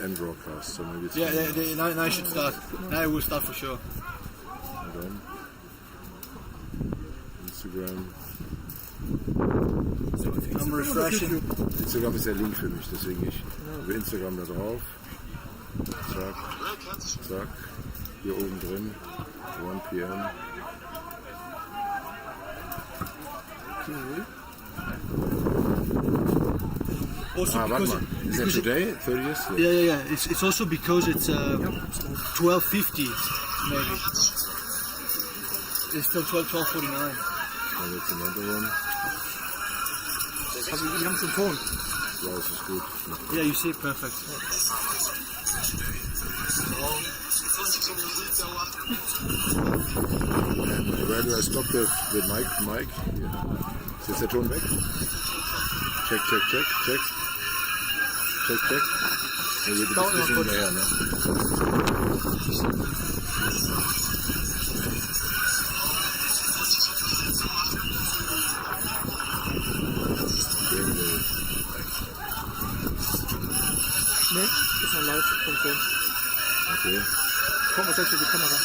end broadcast, so maybe it's now it should start. Now it will start for sure. Hold on. Instagram. I'm refreshing. Instagram ist der Link für mich, deswegen ich über Instagram da drauf. Zack, zack. Hier oben drin. 1 p.m. Also warte mal. Is that today? 30th? Yeah. It's also because it's 12:50 maybe. It's still 12:49. And it's another one. Also wir haben schon Ton. Ja, das ist gut. Yeah, you see it perfect. And where do I stop the mic? Hier. Ist jetzt der Ton weg? Check. Ja, hier geht es ein bisschen hinterher, ne? Ne, ist noch live vom Ton. Okay. Komm, was hältst du die Kamera?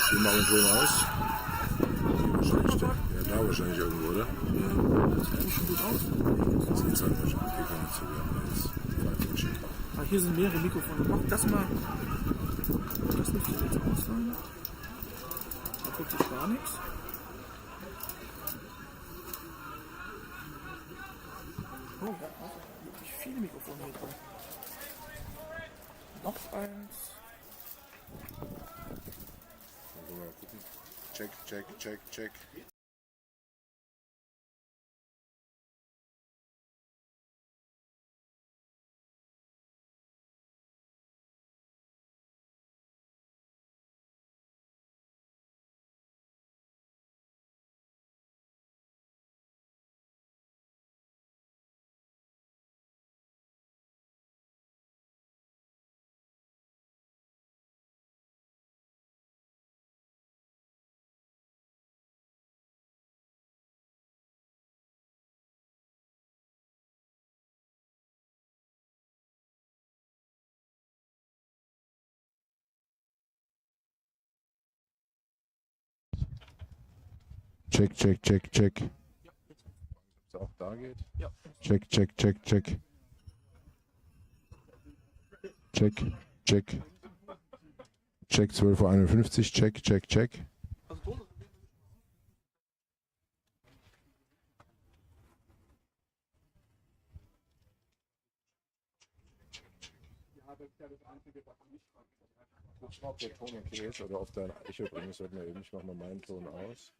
Wir machen den Ton aus. Ja, da wahrscheinlich irgendwo, oder? Das sieht eigentlich schon gut aus. Das geht's halt wahrscheinlich. Okay, kann nicht so werden. Ah, hier sind mehrere Mikrofone. Mach das mal. Das müsste jetzt aus sein. Da guckt sich gar nichts. Oh, ja, also wirklich viele Mikrofone hier drin. Noch eins. Mal gucken. Check. Check. Ob es auch da geht? Ja. Check. Check 12:51 Uhr. Check. Also Ton. Guck mal, ob der Ton okay ist oder auf dein Echo bringen. Das hört man eben. Ich mach mal meinen Ton aus.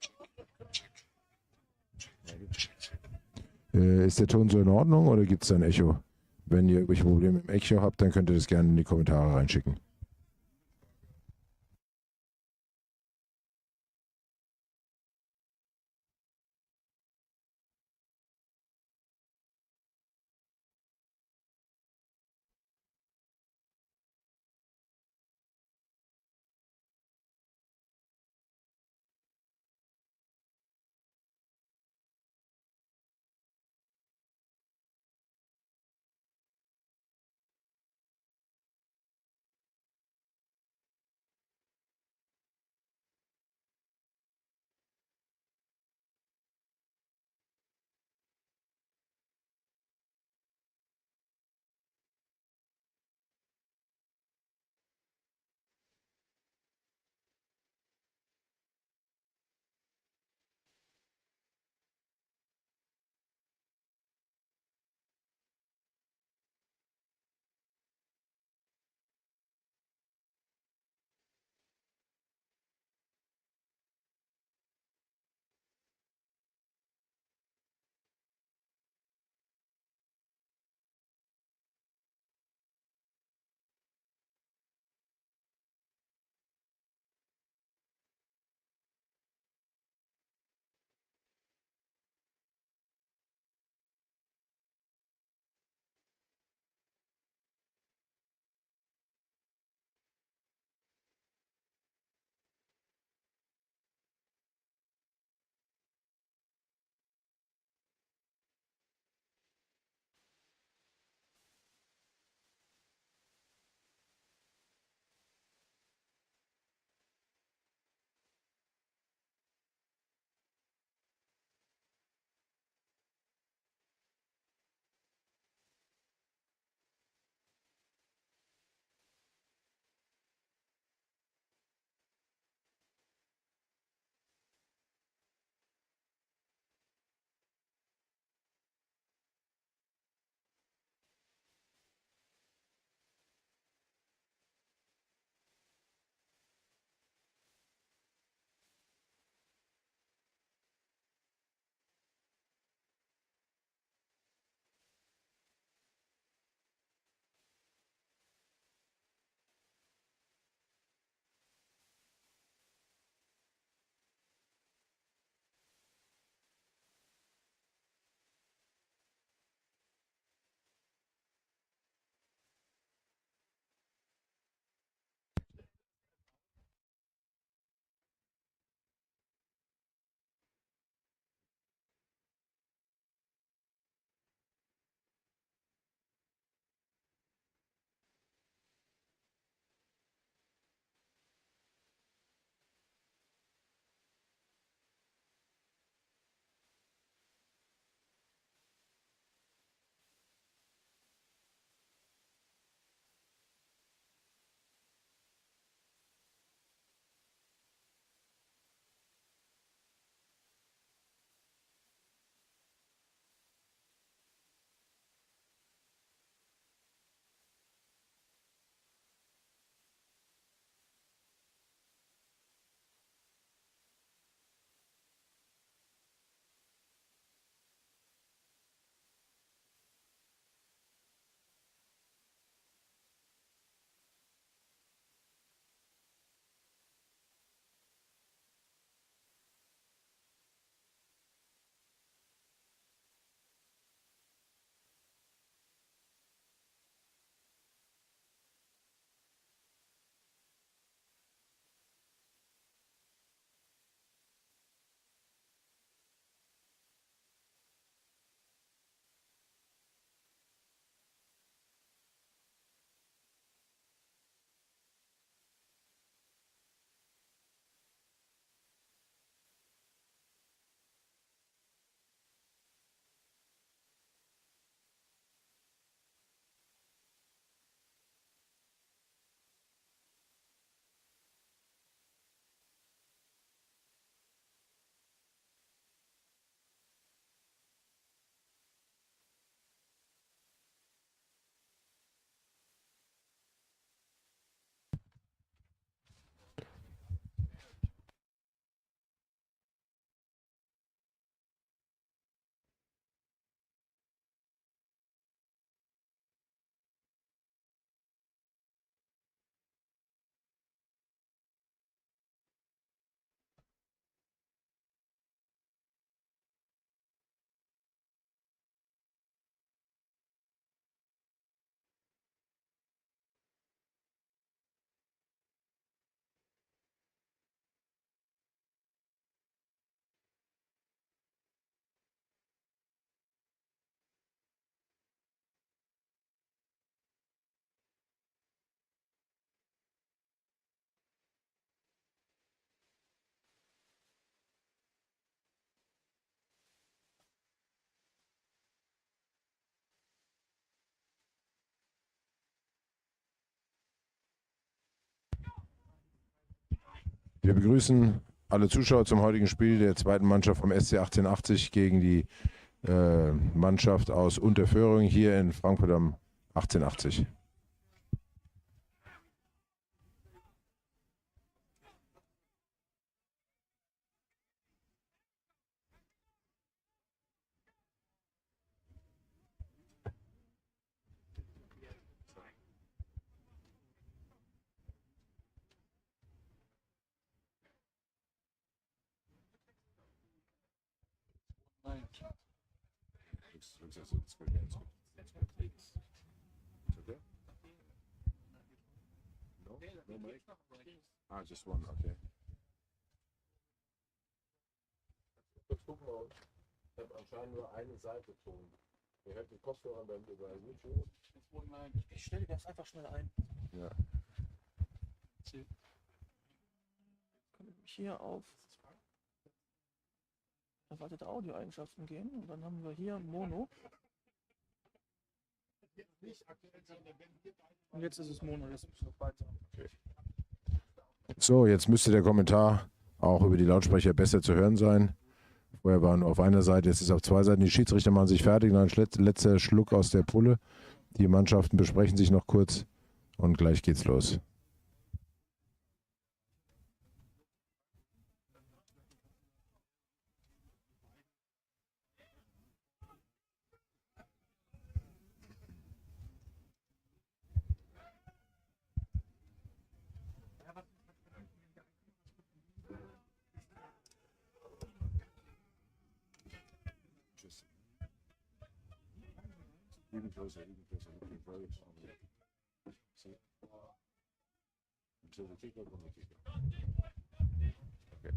Ist der Ton so in Ordnung oder gibt es da ein Echo? Wenn ihr irgendwelche Probleme im Echo habt, dann könnt ihr das gerne in die Kommentare reinschicken. Wir begrüßen alle Zuschauer zum heutigen Spiel der zweiten Mannschaft vom SC 1880 gegen die Mannschaft aus Unterföhring hier in Frankfurt am 1880. Ah, just one, okay. Jetzt gucken wir uns. Ich habe anscheinend nur eine Seite Ton. Ihr hört die Kopfhörer beim über YouTube. Ich stelle das einfach schnell ein. Ja. Kann ich hier auf erwartete Audioeigenschaften gehen und dann haben wir hier Mono. Und jetzt ist es Mono, jetzt ist es noch weiter. Okay. So, jetzt müsste der Kommentar auch über die Lautsprecher besser zu hören sein. Vorher waren auf einer Seite, jetzt ist auf zwei Seiten. Die Schiedsrichter machen sich fertig, dann letzter Schluck aus der Pulle. Die Mannschaften besprechen sich noch kurz und gleich geht's los. Even closer, looking very strongly. See? Until the kickoff on the kickoff. Okay.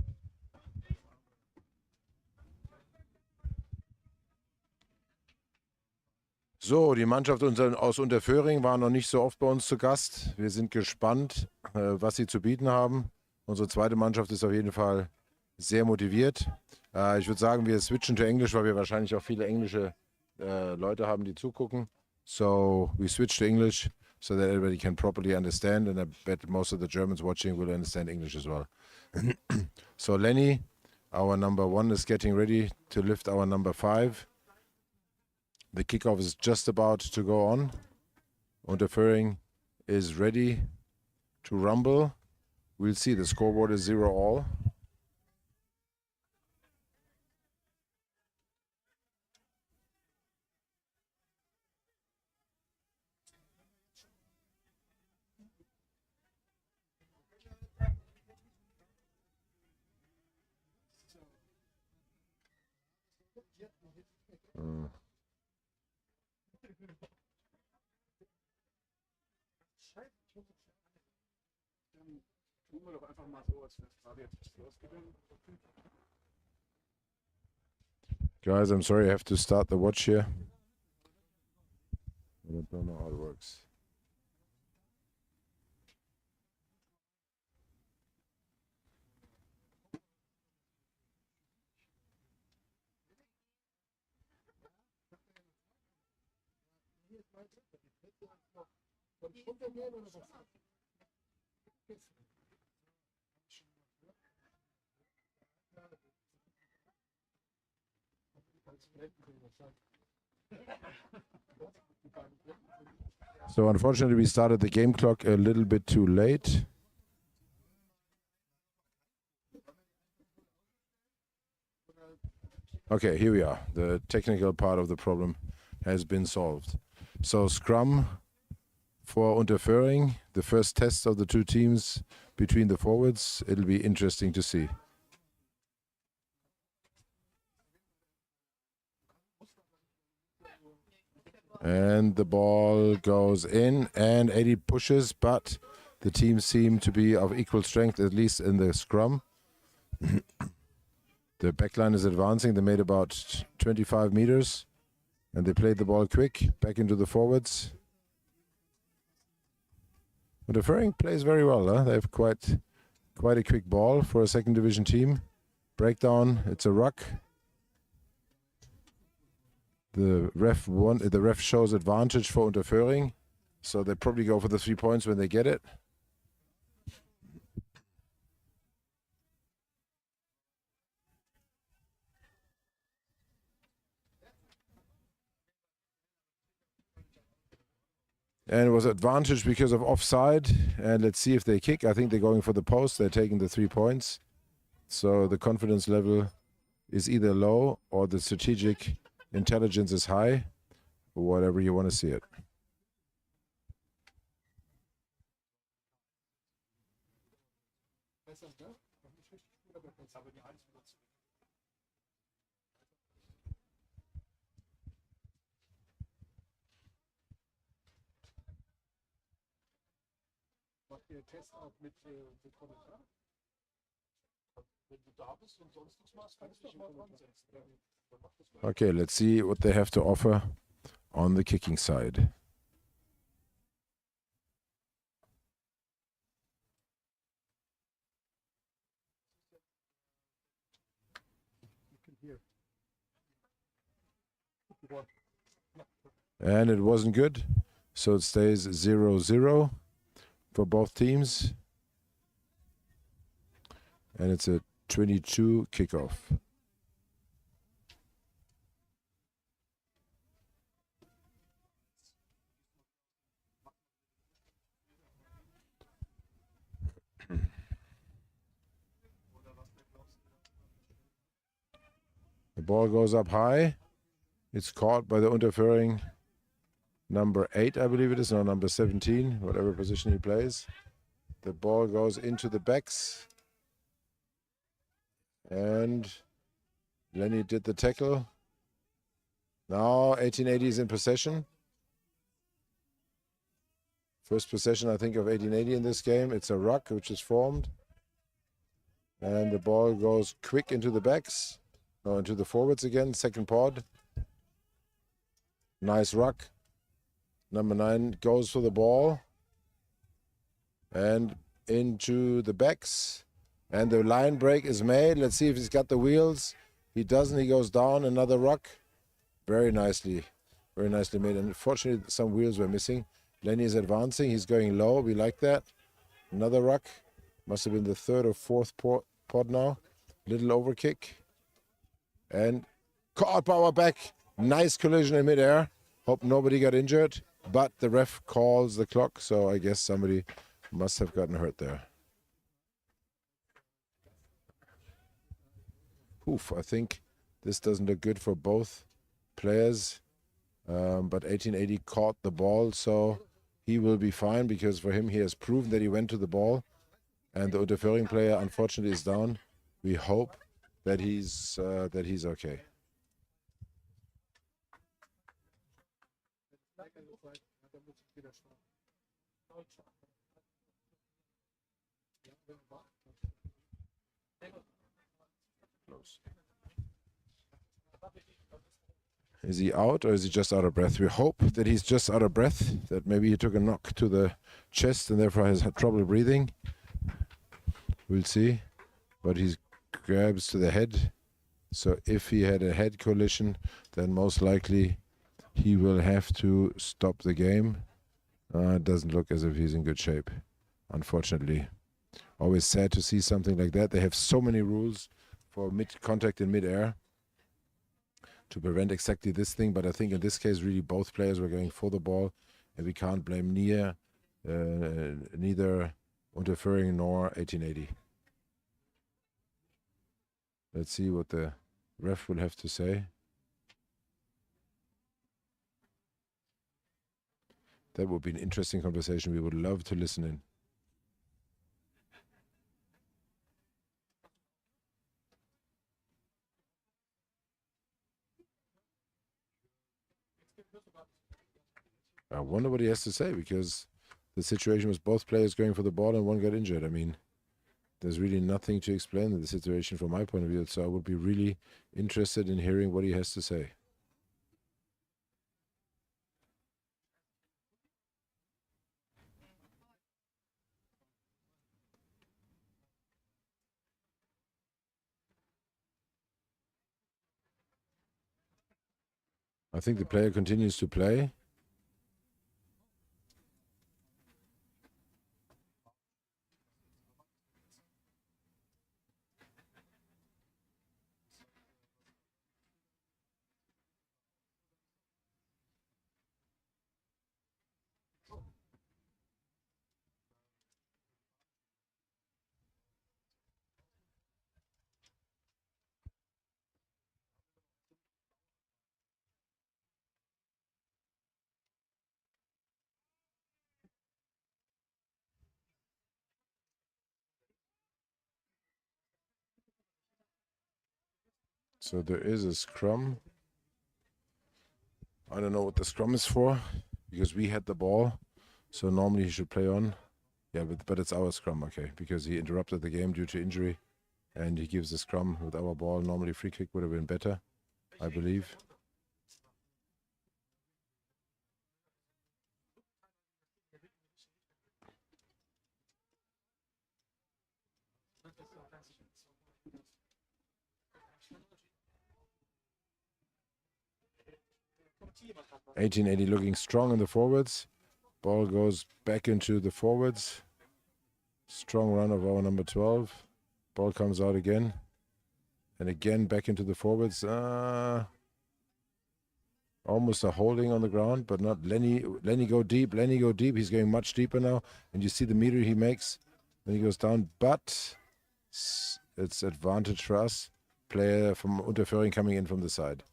So, die Mannschaft aus Unterföhring war noch nicht so oft bei uns zu Gast. Wir sind gespannt, was sie zu bieten haben. Unsere zweite Mannschaft ist auf jeden Fall sehr motiviert. Ich würde sagen, wir switchen to English, weil wir wahrscheinlich auch viele englische Leute haben, die zugucken. So we switch to English so that everybody can properly understand, and I bet most of the Germans watching will understand English as well. So Lenny, our number 1, is getting ready to lift our number 5. The kickoff is just about to go on. Unterföhring is ready to rumble. We'll see. The scoreboard is 0-all. Tun wir doch einfach mal so, als wenn es gerade jetzt losgegangen. Guys, I'm sorry, I have to start the watch here. I don't know how it works. So unfortunately we started the game clock a little bit too late. Okay, here we are. The technical part of the problem has been solved. So scrum for Unterföhring, the first test of the two teams between the forwards. It'll be interesting to see. And the ball goes in and Eddie pushes, but the teams seem to be of equal strength, at least in the scrum. The backline is advancing. They made about 25 meters and they played the ball quick back into the forwards. Unterföhring plays very well. Huh? They have quite a quick ball for a second division team. Breakdown, it's a ruck. The ref shows advantage for Unterföhring, so they probably go for the 3 points when they get it. And it was advantage because of offside. And let's see if they kick. I think they're going for the post. They're taking the 3 points. So the confidence level is either low or the strategic intelligence is high. Whatever you want to see it. Macht ihr Test auch mit Kommentar? Wenn du da bist und sonst nichts machst, kannst du dich mal dran setzen. Okay, let's see what they have to offer on the kicking side. And it wasn't good, so it stays 0-0 for both teams. And it's a 22 kickoff. The ball goes up high. It's caught by the Unterföhring number 8, I believe it is, no, number 17, whatever position he plays. The ball goes into the backs. And Lenny did the tackle. Now 1880 is in possession. First possession, I think, of 1880 in this game. It's a ruck which is formed. And the ball goes quick into the backs. No, into the forwards again, second pod. Nice ruck. Number 9 goes for the ball. And into the backs. And the line break is made. Let's see if he's got the wheels. He doesn't. He goes down. Another ruck. Very nicely made. And unfortunately, some wheels were missing. Lenny is advancing. He's going low. We like that. Another ruck. Must have been the 3rd or 4th pod now. Little overkick. And caught by our back. Nice collision in midair. Hope nobody got injured. But the ref calls the clock. So I guess somebody must have gotten hurt there. Oof, I think this doesn't look good for both players. But 1880 caught the ball, so he will be fine because for him, he has proven that he went to the ball. And the Unterföhring player, unfortunately, is down. We hope that he's okay. Is he out or is he just out of breath? We hope that he's just out of breath, that maybe he took a knock to the chest and therefore has had trouble breathing. We'll see. But he grabs to the head. So if he had a head collision, then most likely he will have to stop the game. It doesn't look as if he's in good shape, unfortunately. Always sad to see something like that. They have so many rules for contact in midair to prevent exactly this thing, but I think in this case really both players were going for the ball, and we can't blame neither Unterföhring nor 1880. Let's see what the ref will have to say. That would be an interesting conversation. We would love to listen in. I wonder what he has to say, because the situation was both players going for the ball and one got injured. I mean, there's really nothing to explain the situation from my point of view, so I would be really interested in hearing what he has to say. I think the player continues to play. So there is a scrum. I don't know what the scrum is for because we had the ball. So normally he should play on. Yeah, but it's our scrum, okay, because he interrupted the game due to injury and he gives the scrum with our ball. Normally free kick would have been better, I believe. (1880) looking strong in the forwards. Ball goes back into the forwards. Strong run of our number 12. Ball comes out again. And again back into the forwards. Almost a holding on the ground, but not Lenny. Lenny go deep. Lenny go deep. He's going much deeper now. And you see the meter he makes when he goes down. But it's advantage for us. Player from Unterföhring coming in from the side.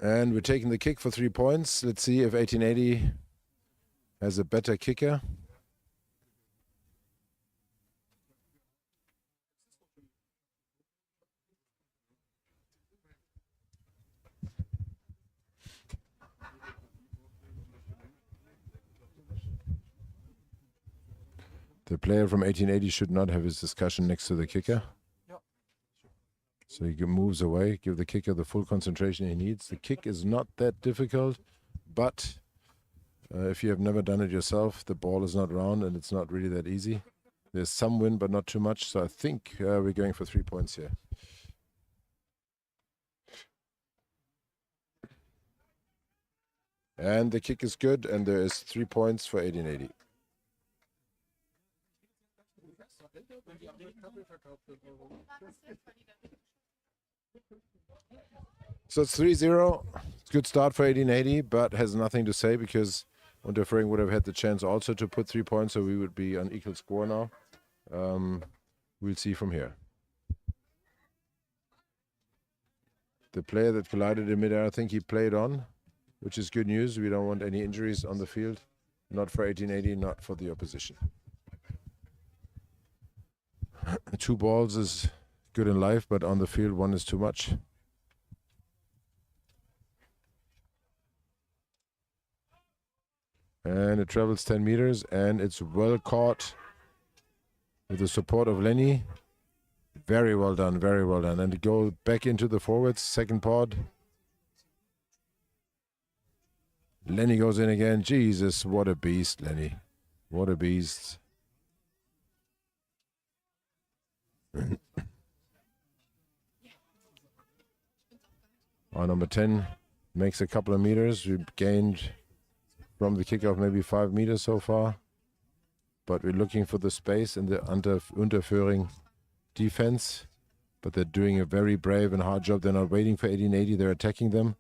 And we're taking the kick for 3 points. Let's see if 1880 has a better kicker. The player from 1880 should not have his discussion next to the kicker. So he moves away, give the kicker the full concentration he needs. The kick is not that difficult, but if you have never done it yourself, the ball is not round and it's not really that easy. There's some wind, but not too much. So I think we're going for 3 points here. And the kick is good, and there is 3 points for 1880. So it's 3-0. It's a good start for 1880, but has nothing to say because Unterföhring would have had the chance also to put 3 points, so we would be on equal score now. We'll see from here. The player that collided in midair, I think he played on, which is good news. We don't want any injuries on the field. Not for 1880, not for the opposition. 2 balls is good in life, but on the field 1 is too much. And it travels 10 meters, and it's well caught with the support of Lenny. Very well done, very well done. And to go back into the forwards, second pod. Lenny goes in again. Jesus, what a beast, Lenny. What a beast. Our number 10 makes a couple of meters. We've gained from the kickoff maybe 5 meters so far. But we're looking for the space in the Unterföhring defense. But they're doing a very brave and hard job. They're not waiting for 1880. They're attacking them.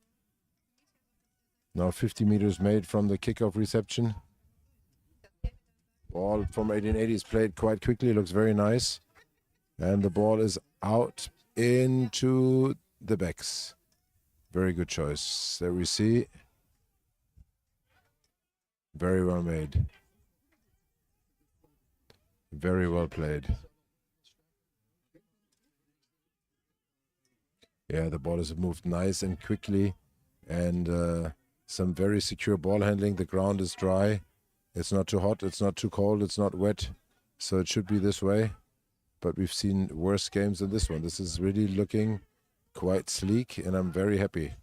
Now 50 meters made from the kickoff reception. Ball from 1880 is played quite quickly. Looks very nice. And the ball is out into the backs. Very good choice. There we see. Very well made. Very well played. Yeah, the ball is moved nice and quickly. And some very secure ball handling. The ground is dry. It's not too hot. It's not too cold. It's not wet. So it should be this way. But we've seen worse games than this one. This is really looking quite sleek, and I'm very happy.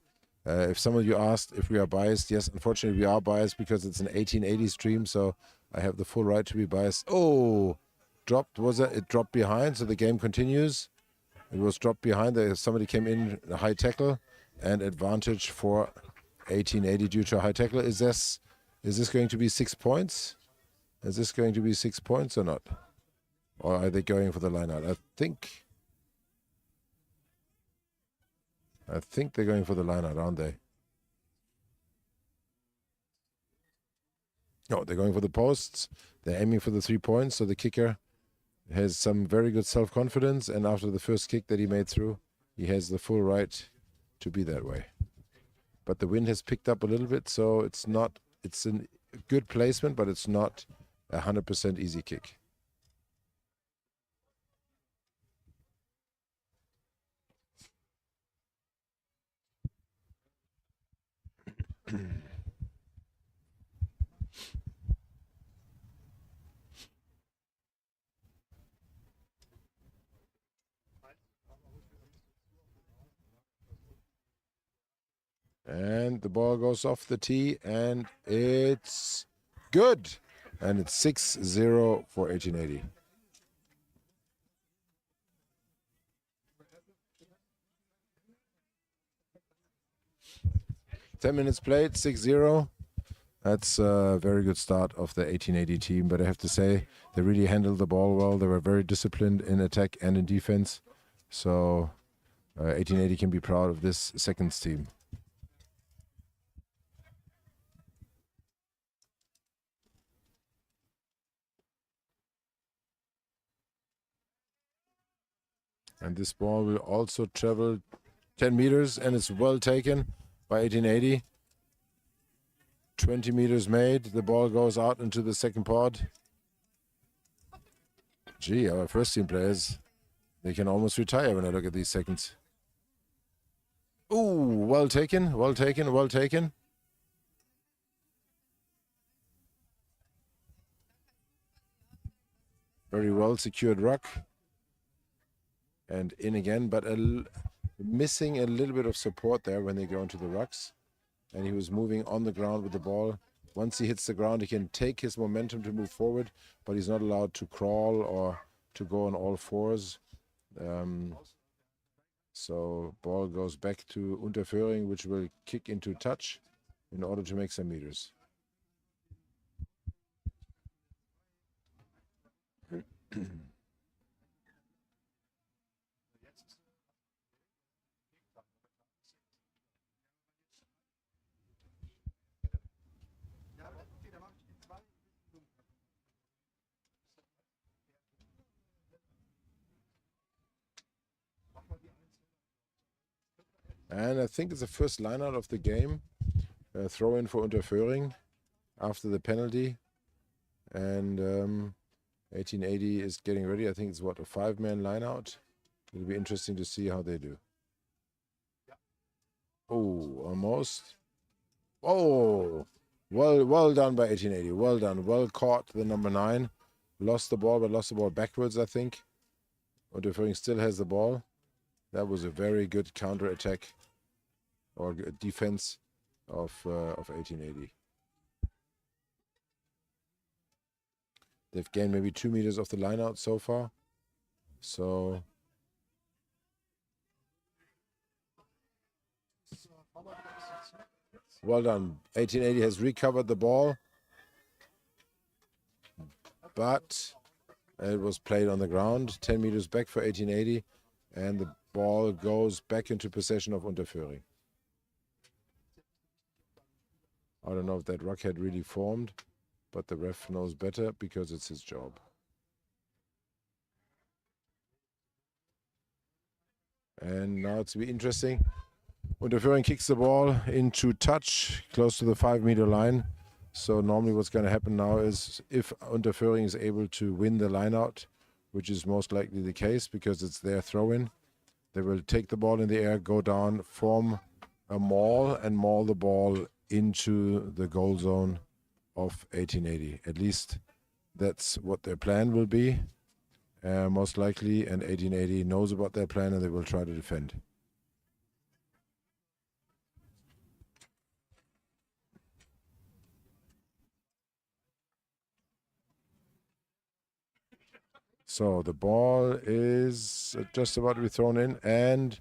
If some of you asked if we are biased, yes, unfortunately we are biased because it's an 1880 stream, so I have the full right to be biased. Oh, dropped, was it? It dropped behind, so the game continues. It was dropped behind. Somebody came in, a high tackle, and advantage for 1880 due to a high tackle. Is this going to be 6 points? Is this going to be 6 points or not? Or are they going for the line out? I think they're going for the line out, aren't they? No, they're going for the posts. They're aiming for the 3 points. So the kicker has some very good self-confidence. And after the first kick that he made through, he has the full right to be that way. But the wind has picked up a little bit, so it's not it's a good placement, but it's not 100% easy kick. And the ball goes off the tee, and it's good. And it's 6-0 for 1880. Ten minutes played, 6-0. That's a very good start of the 1880 team, but I have to say they really handled the ball well. They were very disciplined in attack and in defense. So 1880 can be proud of this seconds team. And this ball will also travel 10 meters, and it's well taken by 1880. 20 meters made. The ball goes out into the second pod. Gee, our first team players, they can almost retire when I look at these seconds. Ooh, well taken, well taken, well taken. Very well secured ruck. And in again, but missing a little bit of support there when they go into the rucks. And he was moving on the ground with the ball. Once he hits the ground, he can take his momentum to move forward, but he's not allowed to crawl or to go on all fours. So ball goes back to Unterföhring, which will kick into touch in order to make some meters. And I think it's the first line out of the game. Throw in for Unterföhring after the penalty. And 1880 is getting ready. I think it's what, a 5-man line out. It'll be interesting to see how they do. Oh, almost. Oh, well done by 1880. Well done. Well caught, the number 9. Lost the ball, but lost the ball backwards, I think. Unterföhring still has the ball. That was a very good counter-attack or defense of 1880. They've gained maybe 2 meters off the line out so far. So well done. 1880 has recovered the ball, but it was played on the ground. 10 meters back for 1880, and the ball goes back into possession of Unterföhring. I don't know if that ruck had really formed, but the ref knows better because it's his job. And now it's be interesting. Unterföhring kicks the ball into touch close to the 5-meter line. So normally what's going to happen now is if Unterföhring is able to win the line out, which is most likely the case because it's their throw-in, they will take the ball in the air, go down, form a maul, and maul the ball into the goal zone of 1880. At least that's what their plan will be, most likely, and 1880 knows about their plan and they will try to defend. So the ball is just about to be thrown in, and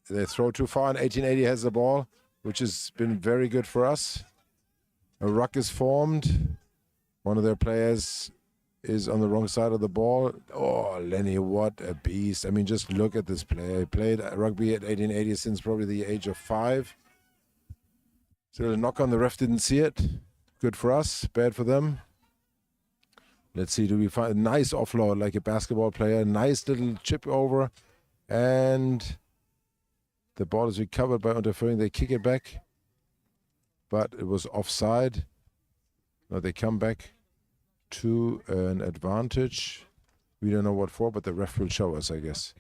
they throw too far, and 1880 has the ball, which has been very good for us. A ruck is formed. One of their players is on the wrong side of the ball. Oh, Lenny, what a beast. I mean, just look at this player. He played rugby at 1880 since probably the age of 5. So the knock on, the ref didn't see it. Good for us, bad for them. Let's see, do we find a nice offload like a basketball player? Nice little chip over. And the ball is recovered by Unterföhring. They kick it back. but it was offside. Now they come back to an advantage. We don't know what for, but the ref will show us, I guess.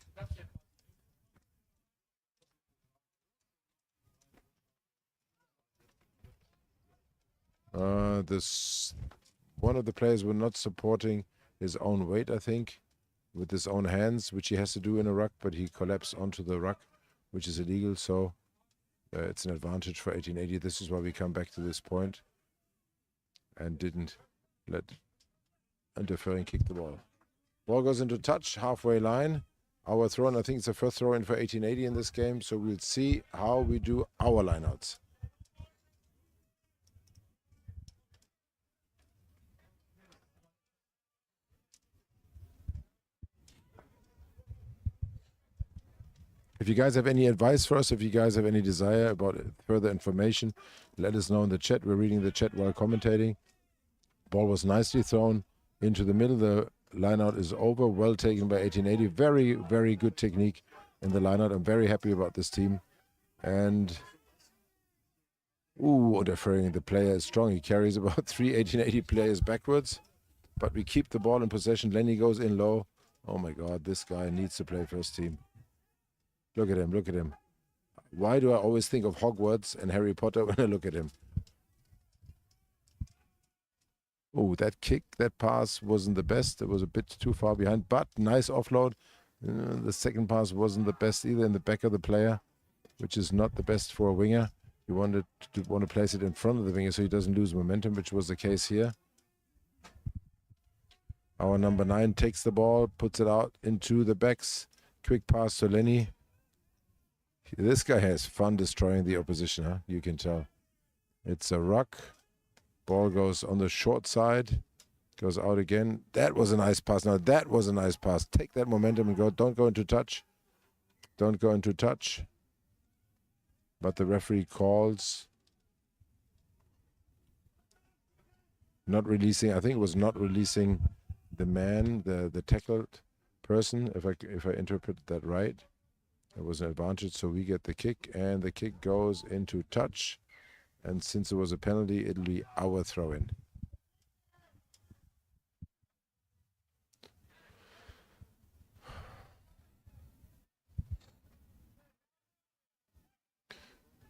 This one of the players were not supporting his own weight, I think, with his own hands, which he has to do in a ruck, but he collapsed onto the ruck, which is illegal. So it's an advantage for 1880. This is why we come back to this point and didn't let Unterföhring kick the ball. Ball goes into touch, halfway line. Our throw, and I think it's the first throw in for 1880 in this game. So we'll see how we do our lineouts. If you guys have any advice for us, if you guys have any desire about further information, let us know in the chat. We're reading the chat while commentating. Ball was nicely thrown into the middle. The lineout is over. Well taken by 1880. Very, very good technique in the lineout. I'm very happy about this team. And, Unterföhring, the player is strong. He carries about 3 1880 players backwards. But we keep the ball in possession. Lenny goes in low. Oh my God, this guy needs to play first team. Look at him, look at him. Why do I always think of Hogwarts and Harry Potter when I look at him? Oh, that kick, that pass wasn't the best. It was a bit too far behind, but nice offload. The second pass wasn't the best either in the back of the player, which is not the best for a winger. You want to place it in front of the winger so he doesn't lose momentum, which was the case here. Our number 9 takes the ball, puts it out into the backs. Quick pass to Lenny. This guy has fun destroying the opposition, huh? You can tell. It's a ruck. Ball goes on the short side. Goes out again. That was a nice pass. Now that was a nice pass. Take that momentum and go. Don't go into touch. Don't go into touch. But the referee calls. Not releasing. I think it was not releasing the man, the tackled person, if I interpret that right. It was an advantage, so we get the kick, and the kick goes into touch. And since it was a penalty, it'll be our throw-in.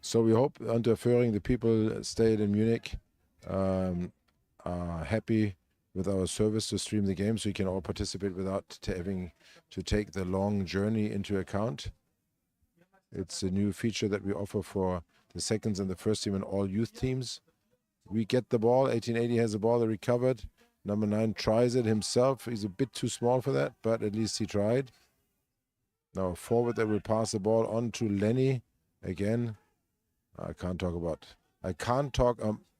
So we hope Unterföhring, the people stayed in Munich, are happy with our service to stream the game, so you can all participate without having to take the long journey into account. It's a new feature that we offer for the seconds and the first team and all youth teams. We get the ball. 1880 has the ball. They recovered. Number 9 tries it himself. He's a bit too small for that, but at least he tried. Now forward, they will pass the ball on to Lenny again. I can't talk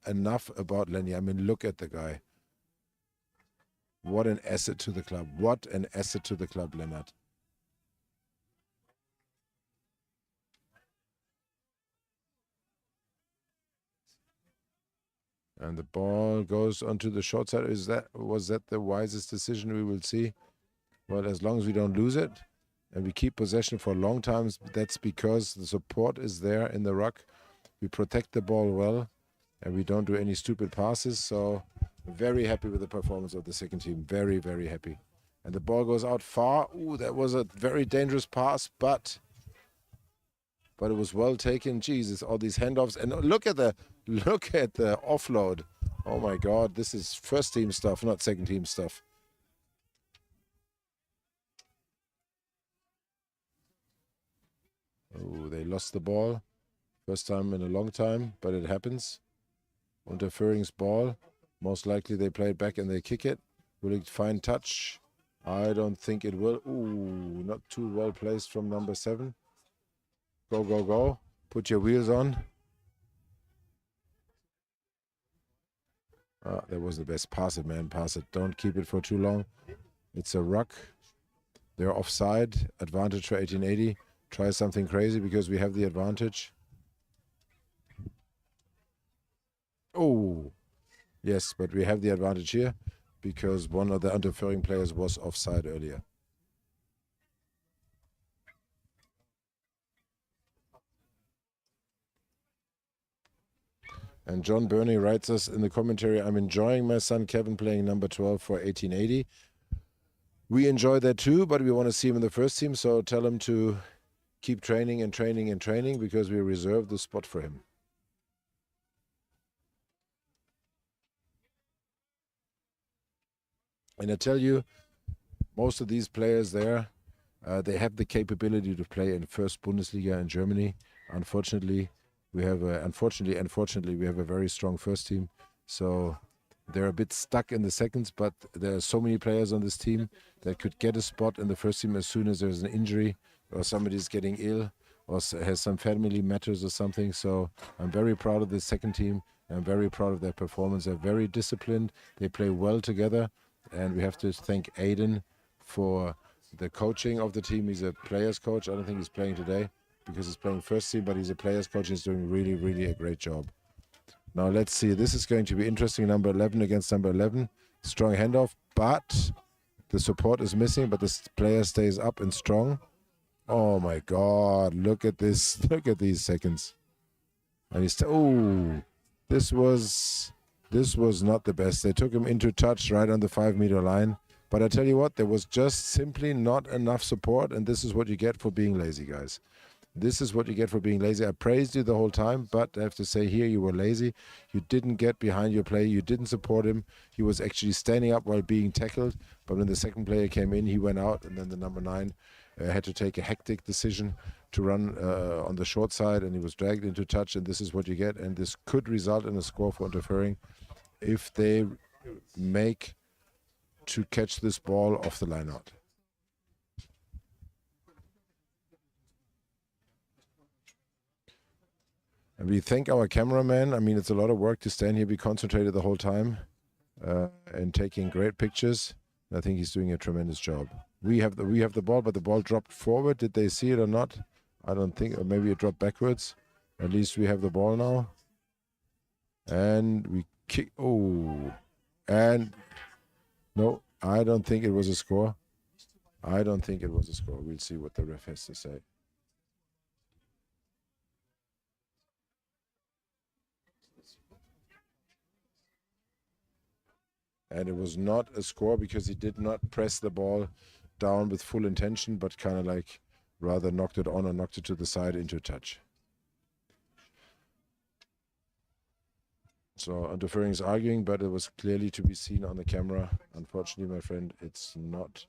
enough about Lenny. I mean, look at the guy. What an asset to the club. What an asset to the club, Lennart. And the ball goes onto the short side. Was that the wisest decision? We will see. Well, as long as we don't lose it and we keep possession for long times, that's because the support is there in the ruck. We protect the ball well and we don't do any stupid passes. So very happy with the performance of the second team. Very, very happy. And the ball goes out far. Ooh, that was a very dangerous pass, but it was well taken. Jesus, all these handoffs. And look at the offload. Oh my God, this is first team stuff, not second team stuff. Oh, they lost the ball. First time in a long time, but it happens. Unterföhring's ball. Most likely they play it back and they kick it. Will it find touch? I don't think it will. Ooh, not too well placed from number 7. Go, go, go. Put your wheels on. That was the best. Pass it, man. Pass it. Don't keep it for too long. It's a ruck. They're offside. Advantage for 1880. Try something crazy because we have the advantage. Oh, yes, but we have the advantage here because one of the Unterföhring players was offside earlier. And John Burney writes us in the commentary, I'm enjoying my son Kevin playing number 12 for 1880. We enjoy that too, but we want to see him in the first team, so tell him to keep training and training and training because we reserve the spot for him. And I tell you, most of these players there, they have the capability to play in first Bundesliga in Germany. Unfortunately, we have unfortunately, we have a very strong first team. So they're a bit stuck in the seconds, but there are so many players on this team that could get a spot in the first team as soon as there's an injury or somebody's getting ill or has some family matters or something. So I'm very proud of this second team. I'm very proud of their performance. They're very disciplined. They play well together. And we have to thank Aiden for the coaching of the team. He's a players coach. I don't think he's playing today because he's playing first team, but he's a players coach. He's doing really, really a great job. Now let's see. This is going to be interesting. Number 11 against number 11. Strong handoff, but the support is missing, but the player stays up and strong. Oh my God. Look at this. Look at these seconds. And he's, this was not the best. They took him into touch right on the 5-meter line. But I tell you what, there was just simply not enough support, and this is what you get for being lazy, guys. This is what you get for being lazy. I praised you the whole time, but I have to say here you were lazy. You didn't get behind your player. You didn't support him. He was actually standing up while being tackled. But when the second player came in, he went out, and then the number 9 had to take a hectic decision to run on the short side, and he was dragged into touch, and this is what you get. And this could result in a score for Unterföhring if they make to catch this ball off the line out. And we thank our cameraman. I mean, it's a lot of work to stand here, be concentrated the whole time, and taking great pictures. I think he's doing a tremendous job. We have the ball, but the ball dropped forward. Did they see it or not? I don't think, or maybe it dropped backwards. At least we have the ball now. And we kick, and no, I don't think it was a score. I don't think it was a score. We'll see what the ref has to say. And it was not a score because he did not press the ball down with full intention, but kind of like rather knocked it on or knocked it to the side into touch. So Unterföhring is arguing, but it was clearly to be seen on the camera. Unfortunately, my friend, it's not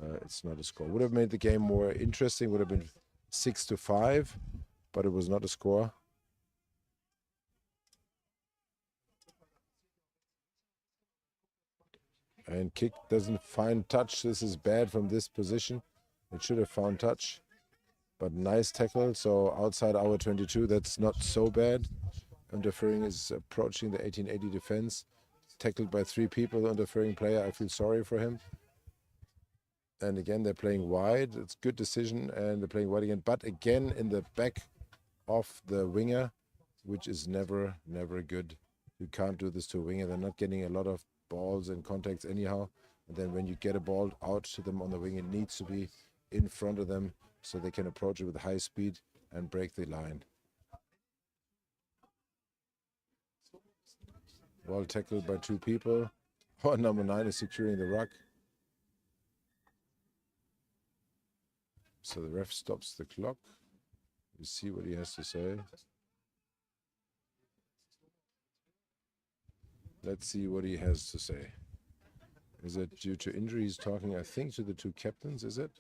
a score. Would have made the game more interesting. Would have been 6-5, but it was not a score. And kick doesn't find touch. This is bad from this position. It should have found touch, but nice tackle. So outside our 22, that's not so bad. Unterföhring is approaching the 1880 defense, tackled by 3 people. The Unterföhring player, I feel sorry for him. And again, they're playing wide. It's good decision, and they're playing wide again. But again, in the back of the winger, which is never good. You can't do this to a winger. They're not getting a lot of balls and contacts anyhow. And then when you get a ball out to them on the wing, it needs to be in front of them so they can approach it with high speed and break the line. Ball tackled by 2 people. Oh, number 9 is securing the ruck. So the ref stops the clock. You see what he has to say. Let's see what he has to say. Is it due to injury? He's talking, I think, to the 2 captains, is it?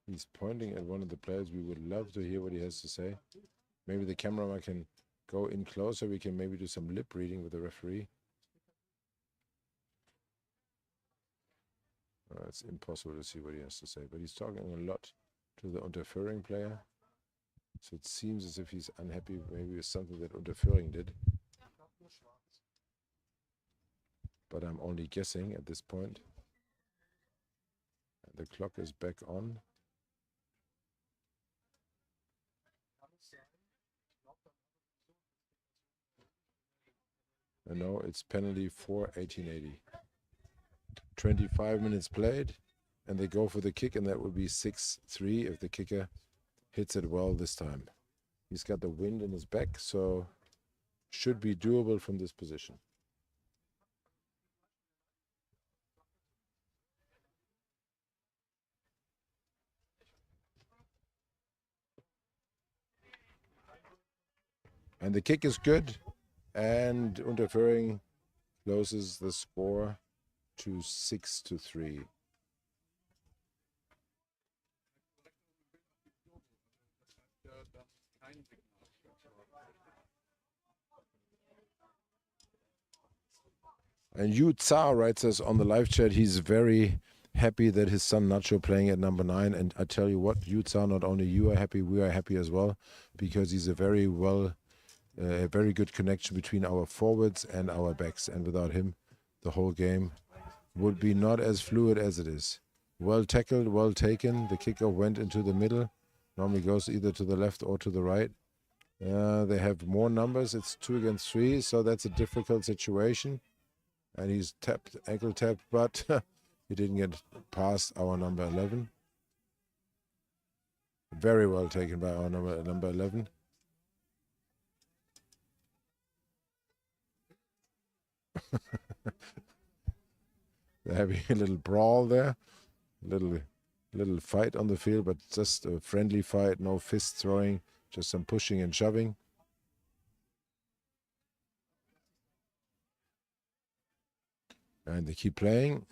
He's pointing at one of the players. We would love to hear what he has to say. Maybe the cameraman can go in closer. We can maybe do some lip reading with the referee. It's impossible to see what he has to say, but he's talking a lot to the Unterföhring player. So it seems as if he's unhappy maybe with something that Unterföhring did. But I'm only guessing at this point. The clock is back on. No, it's penalty for 1880. 25 minutes played, and they go for the kick, and that will be 6-3 if the kicker hits it well this time. He's got the wind in his back, so should be doable from this position. And the kick is good, and Unterföhring closes the score to 6-3. And Yu Tsar writes us on the live chat, he's very happy that his son Nacho playing at number 9. And I tell you what, Yu Tsar, not only you are happy, we are happy as well, because he's a very good connection between our forwards and our backs. And without him, the whole game would be not as fluid as it is. Well tackled, well taken. The kickoff went into the middle. Normally goes either to the left or to the right. They have more numbers. It's 2 against 3, so that's a difficult situation. And he's tapped, ankle tapped, but he didn't get past our number 11. Very well taken by our number 11. They're having a little brawl there, little fight on the field, but just a friendly fight, no fist throwing, just some pushing and shoving. And they keep playing.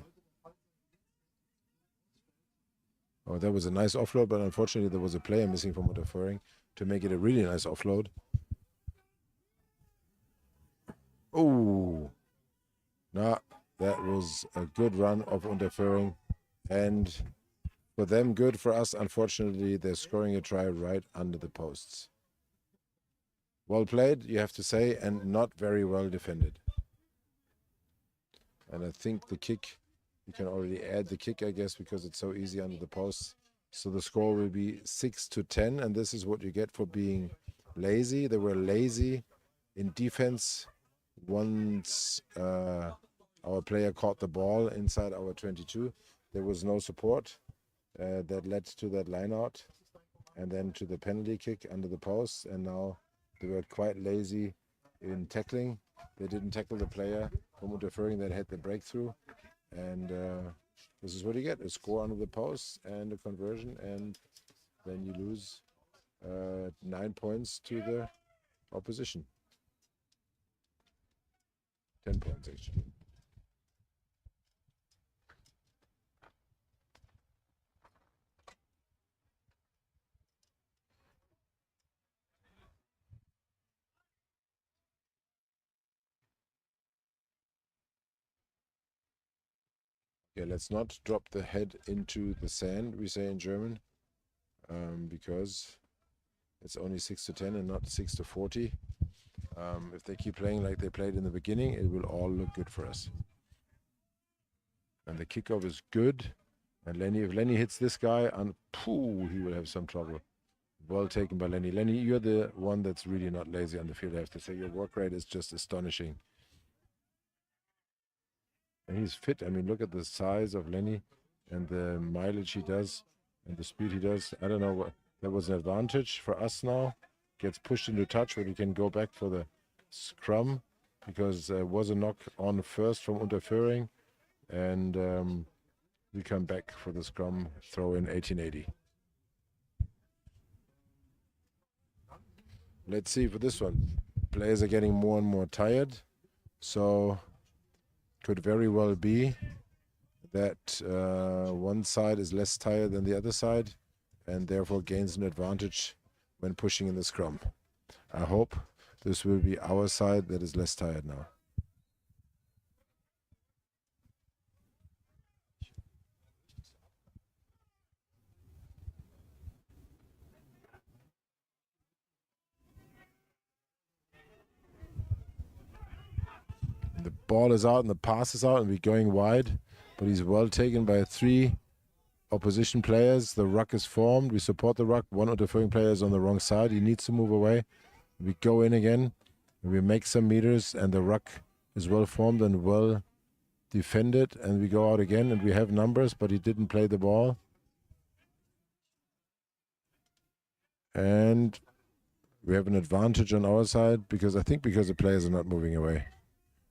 Oh, that was a nice offload, but unfortunately there was a player missing from Unterföhring to make it a really nice offload. Oh, no, that was a good run of Unterföhring. And for them, good. For us, unfortunately, they're scoring a try right under the posts. Well played, you have to say, and not very well defended. And I think the kick, you can already add the kick, I guess, because it's so easy under the posts. So the score will be 6-10, and this is what you get for being lazy. They were lazy in defense once our player caught the ball inside our 22. There was no support. That led to that line out and then to the penalty kick under the post. And now they were quite lazy in tackling. They didn't tackle the player from Unterföhring that had the breakthrough. And this is what you get, a score under the post and a conversion. And then you lose 9 points to the opposition. 10 points, actually. Yeah, let's not drop the head into the sand, we say in German, because it's only 6-10 and not 6-40. If they keep playing like they played in the beginning, it will all look good for us. And the kickoff is good. And Lenny, if Lenny hits this guy, he will have some trouble. Well taken by Lenny. Lenny, you're the one that's really not lazy on the field, I have to say. Your work rate is just astonishing. And he's fit. I mean, look at the size of Lenny and the mileage he does and the speed he does. I don't know what that was an advantage for us now. Gets pushed into touch, but he can go back for the scrum because there was a knock on first from Unterföhring, and we come back for the scrum throw in 1880. Let's see for this one. Players are getting more and more tired, so could very well be that one side is less tired than the other side and therefore gains an advantage when pushing in the scrum. I hope this will be our side that is less tired now. The ball is out and the pass is out and we're going wide, but he's well taken by 3 opposition players. The ruck is formed. We support the ruck. One Unterföhring player is on the wrong side. He needs to move away. We go in again. We make some meters and the ruck is well formed and well defended, and we go out again, and we have numbers, but he didn't play the ball. And we have an advantage on our side because the players are not moving away.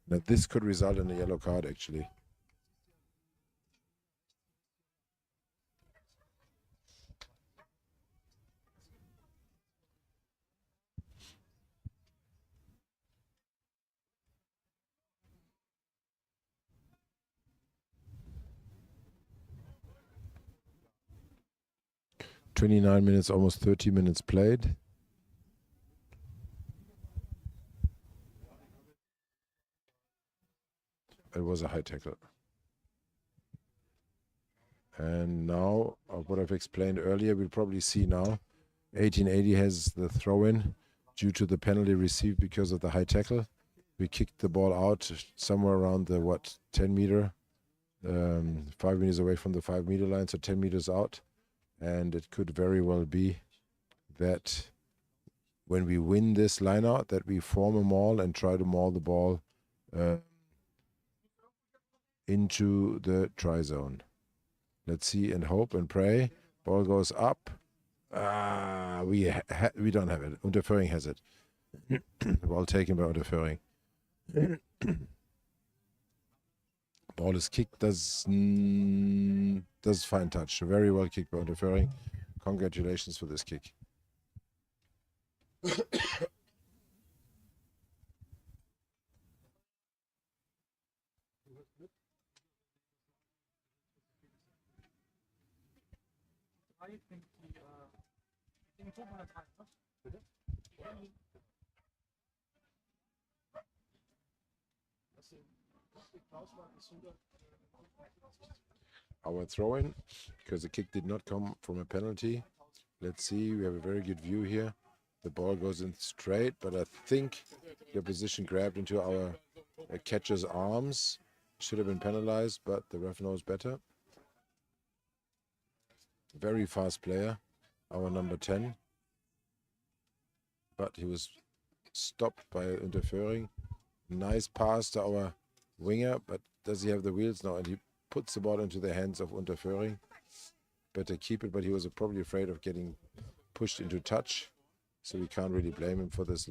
That this could result in a yellow card, actually. "29 minutes, almost 30 minutes played." It was a high tackle. And now, what I've explained earlier, we'll probably see now. 1880 has the throw-in due to the penalty received because of the high tackle. We kicked the ball out somewhere around the, 10 meter, 5 meters away from the 5 meter line, so 10 meters out. And it could very well be that when we win this line out, that we form a maul and try to maul the ball into the try zone. Let's see and hope and pray. Ball goes up. We don't have it. Unterföhring has it. Ball taken by Unterföhring. Ball is kicked. Does fine touch. Very well kicked by Unterföhring. Congratulations for this kick. Our throw-in, because the kick did not come from a penalty. Let's see, we have a very good view here. The ball goes in straight, but I think the opposition grabbed into our catcher's arms. Should have been penalized, but the ref knows better. Very fast player, our number 10. But he was stopped by Unterföhring. Nice pass to our winger, but does he have the wheels? No, and he puts the ball into the hands of Unterföhring. Better keep it, but he was probably afraid of getting pushed into touch. So we can't really blame him for this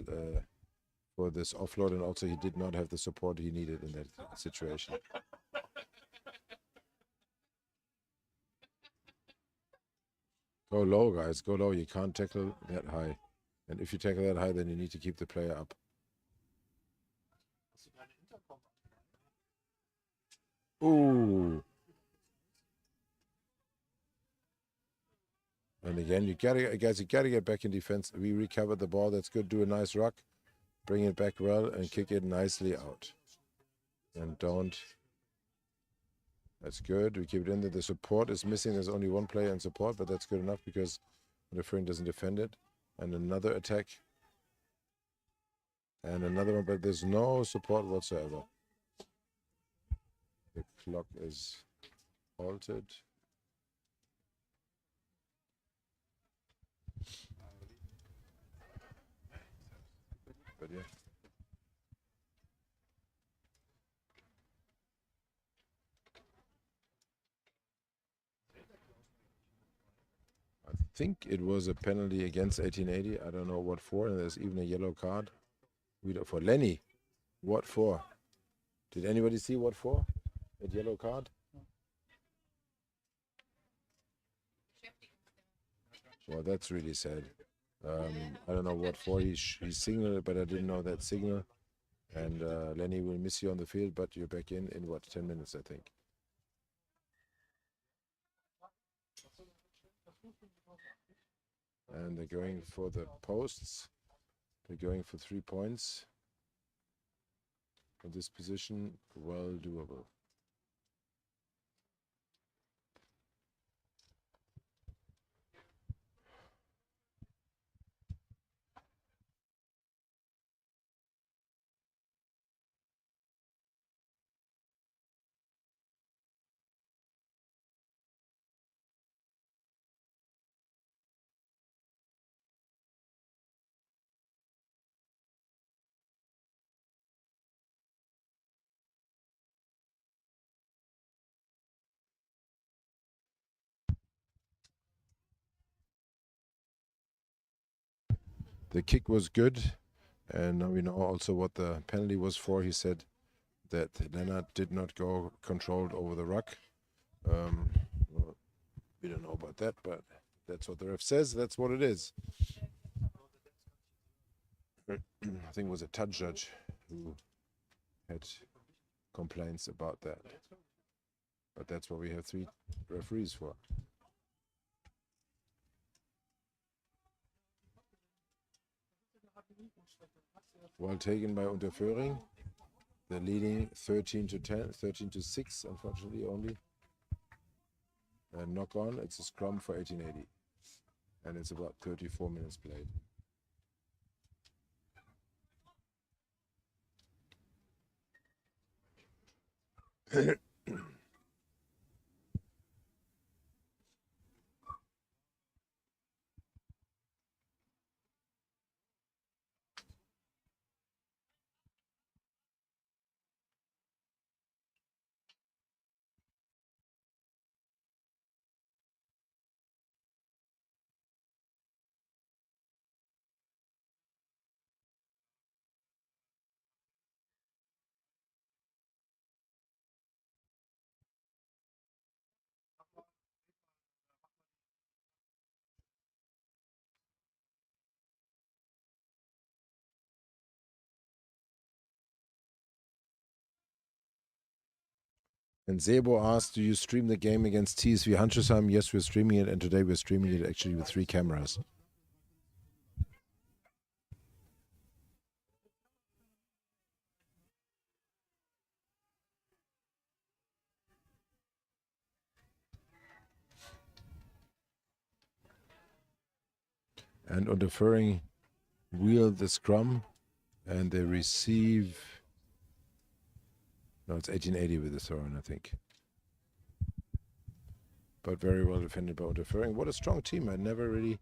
offload, and also he did not have the support he needed in that situation. Go low, guys. Go low. You can't tackle that high. And if you tackle that high, then you need to keep the player up. Ooh. And again, you gotta get back in defense. We recovered the ball. That's good. Do a nice ruck. Bring it back well and kick it nicely out. And don't. That's good. We keep it in there. The support is missing. There's only one player in support, but that's good enough because the friend doesn't defend it. And another attack. And another one, but there's no support whatsoever. The clock is halted. But yeah. I think it was a penalty against 1880. I don't know what for, and there's even a yellow card. For Lenny. What for? Did anybody see what for? That yellow card? Well, that's really sad. I don't know what for. He signaled, but I didn't know that signal. And Lenny will miss you on the field, but you're back in what, 10 minutes, I think. And they're going for the posts. They're going for 3 points. In this position, well doable. The kick was good, and now we know also what the penalty was for. He said that Lennart did not go controlled over the ruck. Well, we don't know about that, but that's what the ref says. That's what it is. I think it was a touch judge who had complaints about that. But that's what we have 3 referees for. Well taken by Unterföhring. They're leading 13-10, 13-6, unfortunately only. And knock on, it's a scrum for 1880. And it's about 34 minutes played. And Sebo asked, do you stream the game against TSV Hanschesheim? Yes, we're streaming it, and today we're streaming it actually with 3 cameras. And Unterföhring wheeled the scrum, and they receive... No, it's 1880 with the throw-in, I think. But very well defended by Unterföhring. What a strong team. I never really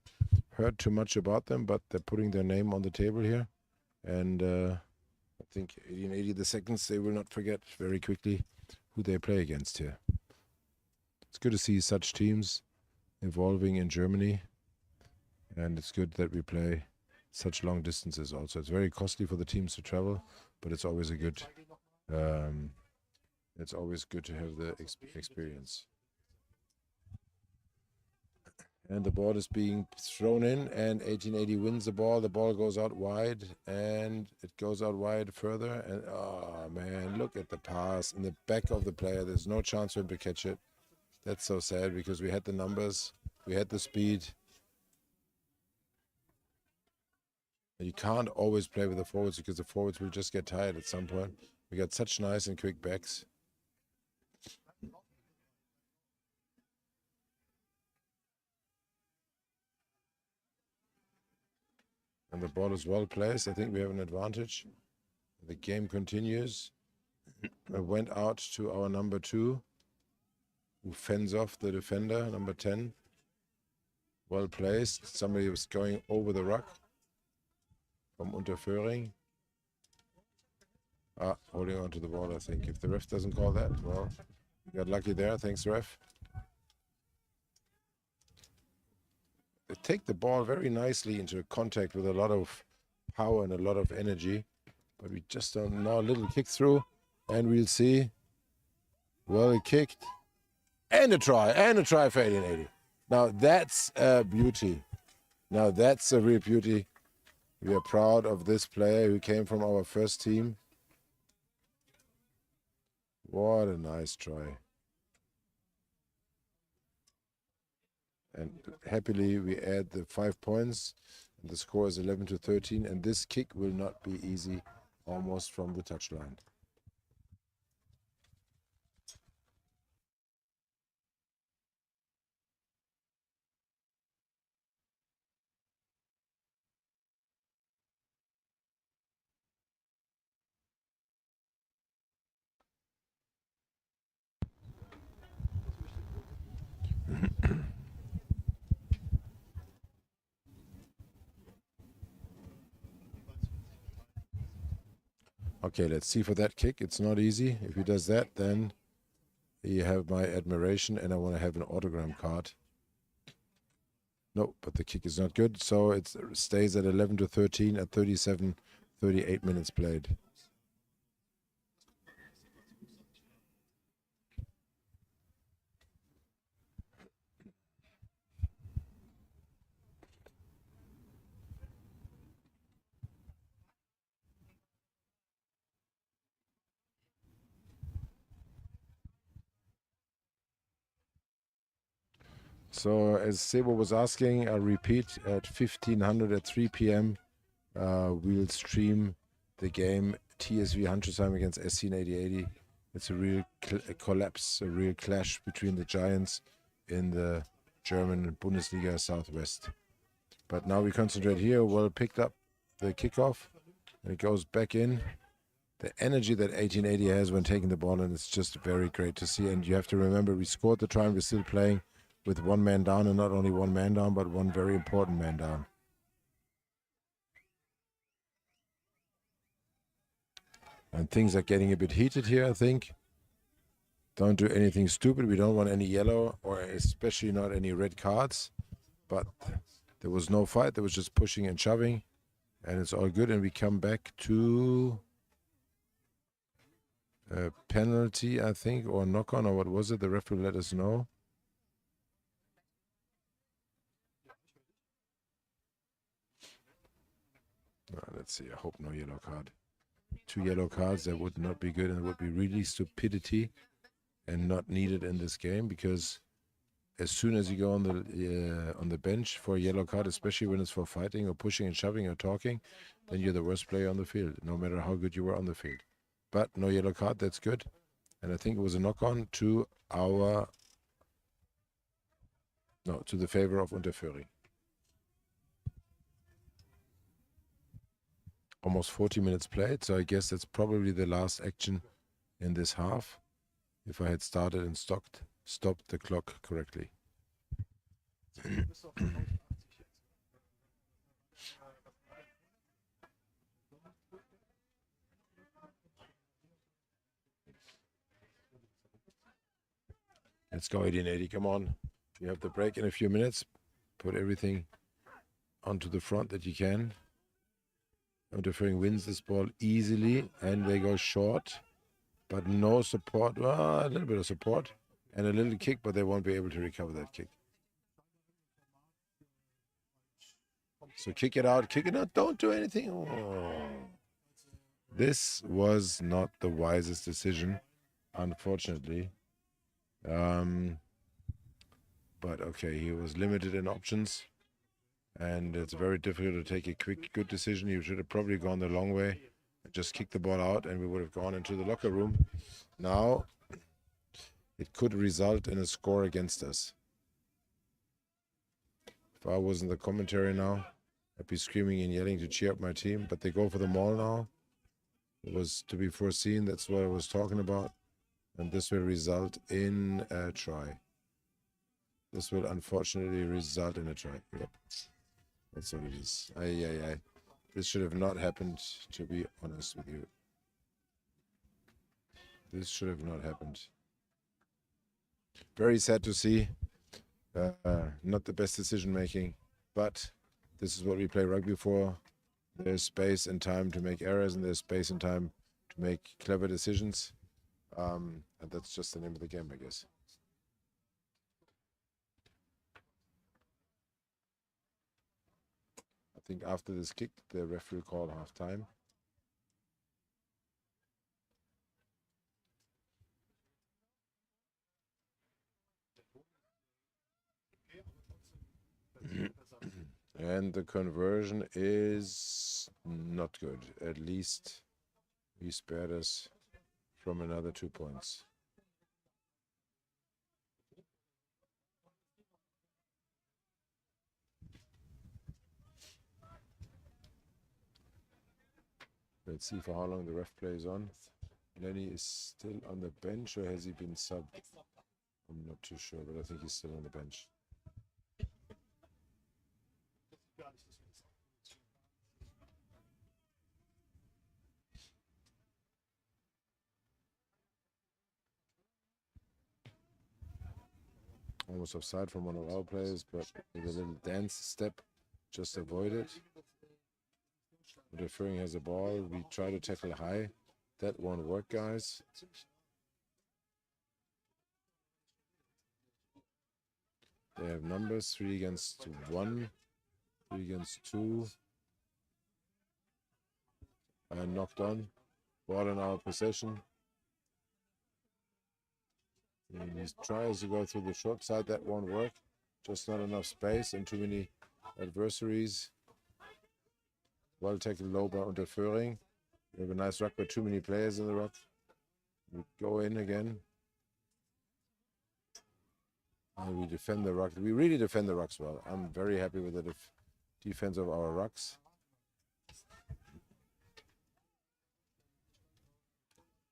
heard too much about them, but they're putting their name on the table here. And I think 1880 the seconds, they will not forget very quickly who they play against here. It's good to see such teams evolving in Germany. And it's good that we play such long distances also. It's very costly for the teams to travel, but it's always a good... it's always good to have the experience. And the ball is being thrown in, and 1880 wins the ball. The ball goes out wide, and it goes out wide further. And oh man, look at the pass in the back of the player. There's no chance for him to catch it. That's so sad because we had the numbers, we had the speed. And you can't always play with the forwards because the forwards will just get tired at some point. We got such nice and quick backs. And the ball is well placed. I think we have an advantage. The game continues. I went out to our number 2, who fends off the defender, number 10. Well placed. Somebody was going over the ruck from Unterföhring. Holding on to the ball, I think. If the ref doesn't call that, well, we got lucky there. Thanks, ref. They take the ball very nicely into contact with a lot of power and a lot of energy, but we just don't know. A little kick through, and we'll see. Well kicked, and a try for 1880. Now that's a beauty. Now that's a real beauty. We are proud of this player who came from our first team. What a nice try. And happily we add the 5 points. And the score is 11-13. And this kick will not be easy, almost from the touchline. Okay, let's see for that kick. It's not easy. If he does that, then you have my admiration, and I want to have an autogram card. No, but the kick is not good. So it stays at 11-13 at 38 minutes played. So as Sebo was asking, I'll repeat, at 1500 at 3 p.m. We'll stream the game TSV Handschuhsheim against SC in 8080. It's a real collapse, a real clash between the giants in the German Bundesliga Southwest. But now we concentrate here. Well picked up the kickoff, and it goes back in. The energy that 1880 has when taking the ball, and it's just very great to see. And you have to remember, we scored the try, and we're still playing with one man down, and not only one man down, but one very important man down. And things are getting a bit heated here, I think. Don't do anything stupid. We don't want any yellow, or especially not any red cards. But there was no fight. There was just pushing and shoving, and it's all good. And we come back to a penalty, I think, or knock on, or what was it? The referee let us know. Let's see. I hope no yellow card. 2 yellow cards, that would not be good, and it would be really stupidity and not needed in this game, because as soon as you go on the bench for a yellow card, especially when it's for fighting or pushing and shoving or talking, then you're the worst player on the field, no matter how good you were on the field. But no yellow card, that's good. And I think it was a knock-on to the favor of Unterföhring. Almost 40 minutes played, so I guess that's probably the last action in this half, if I had started and stopped the clock correctly. Let's go 1880, come on. You have the break in a few minutes. Put everything onto the front that you can. Unterföhring wins this ball easily, and they go short, but no support. Well, a little bit of support and a little kick, but they won't be able to recover that kick. So kick it out, don't do anything. Oh. This was not the wisest decision, unfortunately. But okay, he was limited in options, and it's very difficult to take a quick, good decision. You should have probably gone the long way, just kicked the ball out, and we would have gone into the locker room. Now, it could result in a score against us. If I was in the commentary now, I'd be screaming and yelling to cheer up my team, but they go for the maul now. It was to be foreseen, that's what I was talking about. And this will result in a try. This will unfortunately result in a try. Yep. That's what it is. Aye. This should have not happened, to be honest with you. This should have not happened. Very sad to see. Not the best decision making, but this is what we play rugby for. There's space and time to make errors, and there's space and time to make clever decisions. And that's just the name of the game, I guess. I think after this kick, the referee called half time. And the conversion is not good. At least he spared us from another 2 points. Let's see for how long the ref plays on. Lenny is still on the bench, or has he been subbed? I'm not too sure, but I think he's still on the bench. Almost offside from one of our players, but with a little dance step, just avoid it. Unterföhring has a ball. We try to tackle high. That won't work, guys. They have numbers 3 against 1, 3 against 2. And knocked on. Ball in our possession. And he tries to go through the short side. That won't work. Just not enough space and too many adversaries. Well taken low by Unterföhring. We have a nice ruck, but too many players in the ruck. We go in again. And we defend the ruck. We really defend the rucks well. I'm very happy with the defense of our rucks.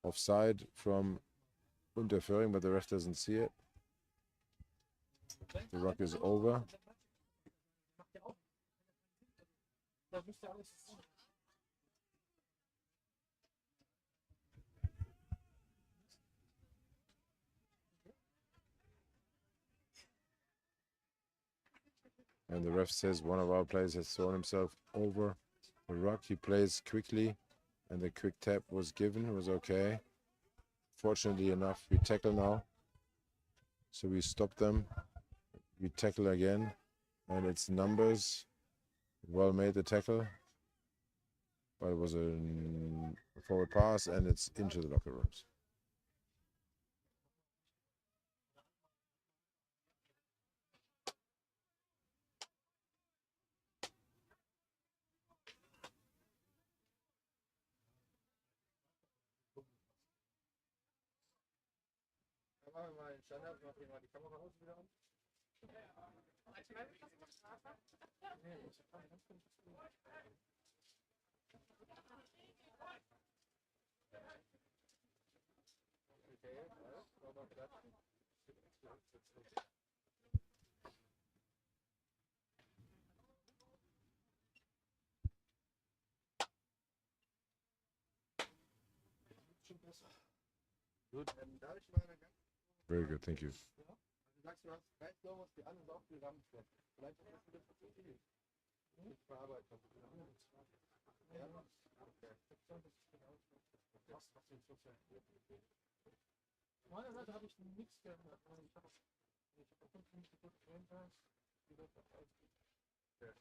Offside from Unterföhring, but the ref doesn't see it. The ruck is over. And the ref says one of our players has thrown himself over the ruck. He plays quickly, and the quick tap was given. It was okay. Fortunately enough, we tackle now. So we stop them. We tackle again, and it's numbers. Well made the tackle. But it was a forward pass, and it's into the locker rooms. Gut. Very good, thank you. Du sagst, du hast rechts Lomas, die anderen auch die Rampenfläche. Vielleicht ist das wieder zu viel. Nicht verarbeitet. Ja? Okay. Von meiner Seite habe ich nichts geändert. Ich habe 5 Minuten geändert. Okay.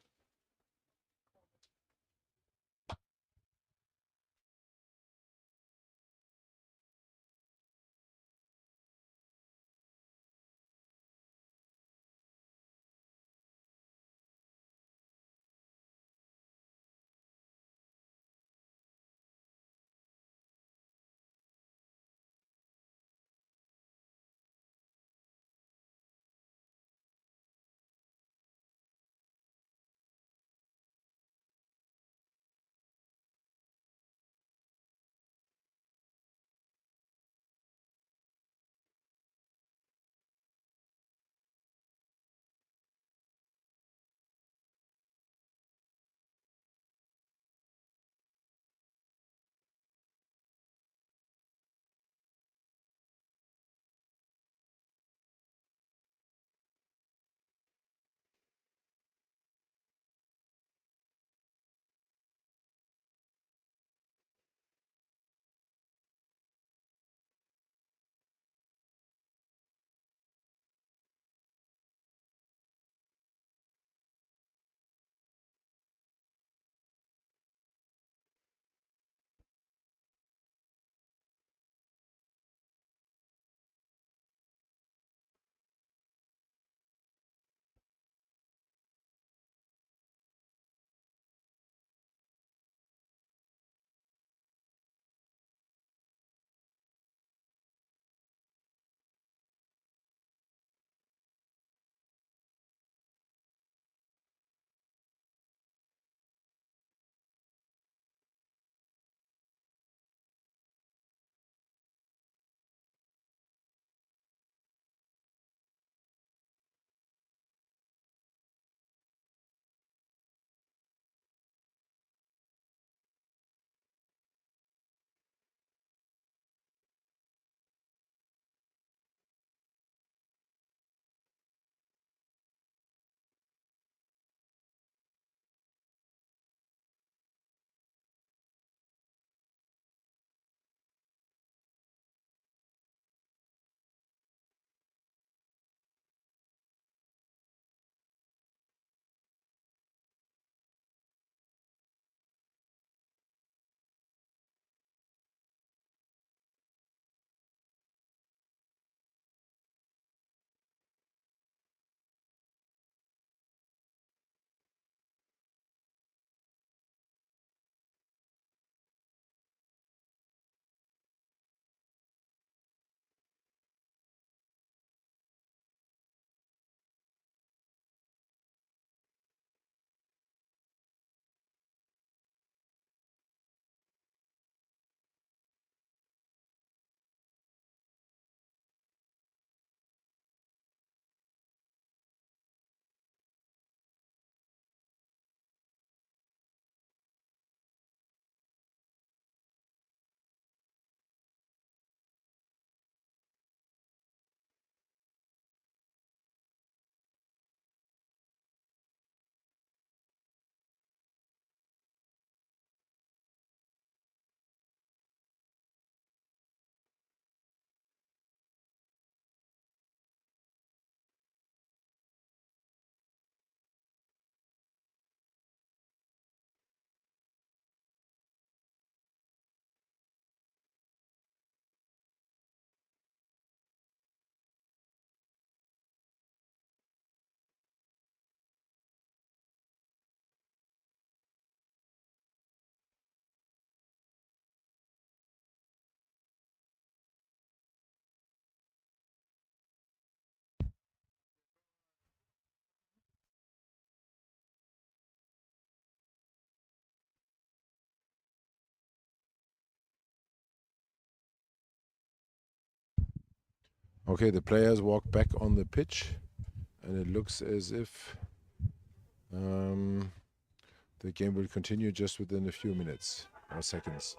Okay, the players walk back on the pitch, and it looks as if the game will continue just within a few minutes or seconds.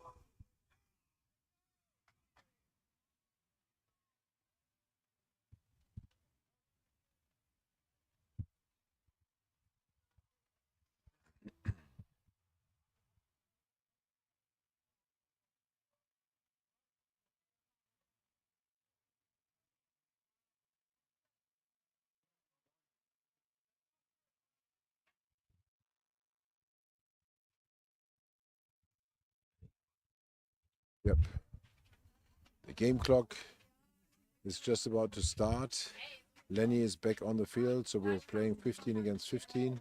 Yep. The game clock is just about to start. Lenny is back on the field, so we're playing 15 against 15,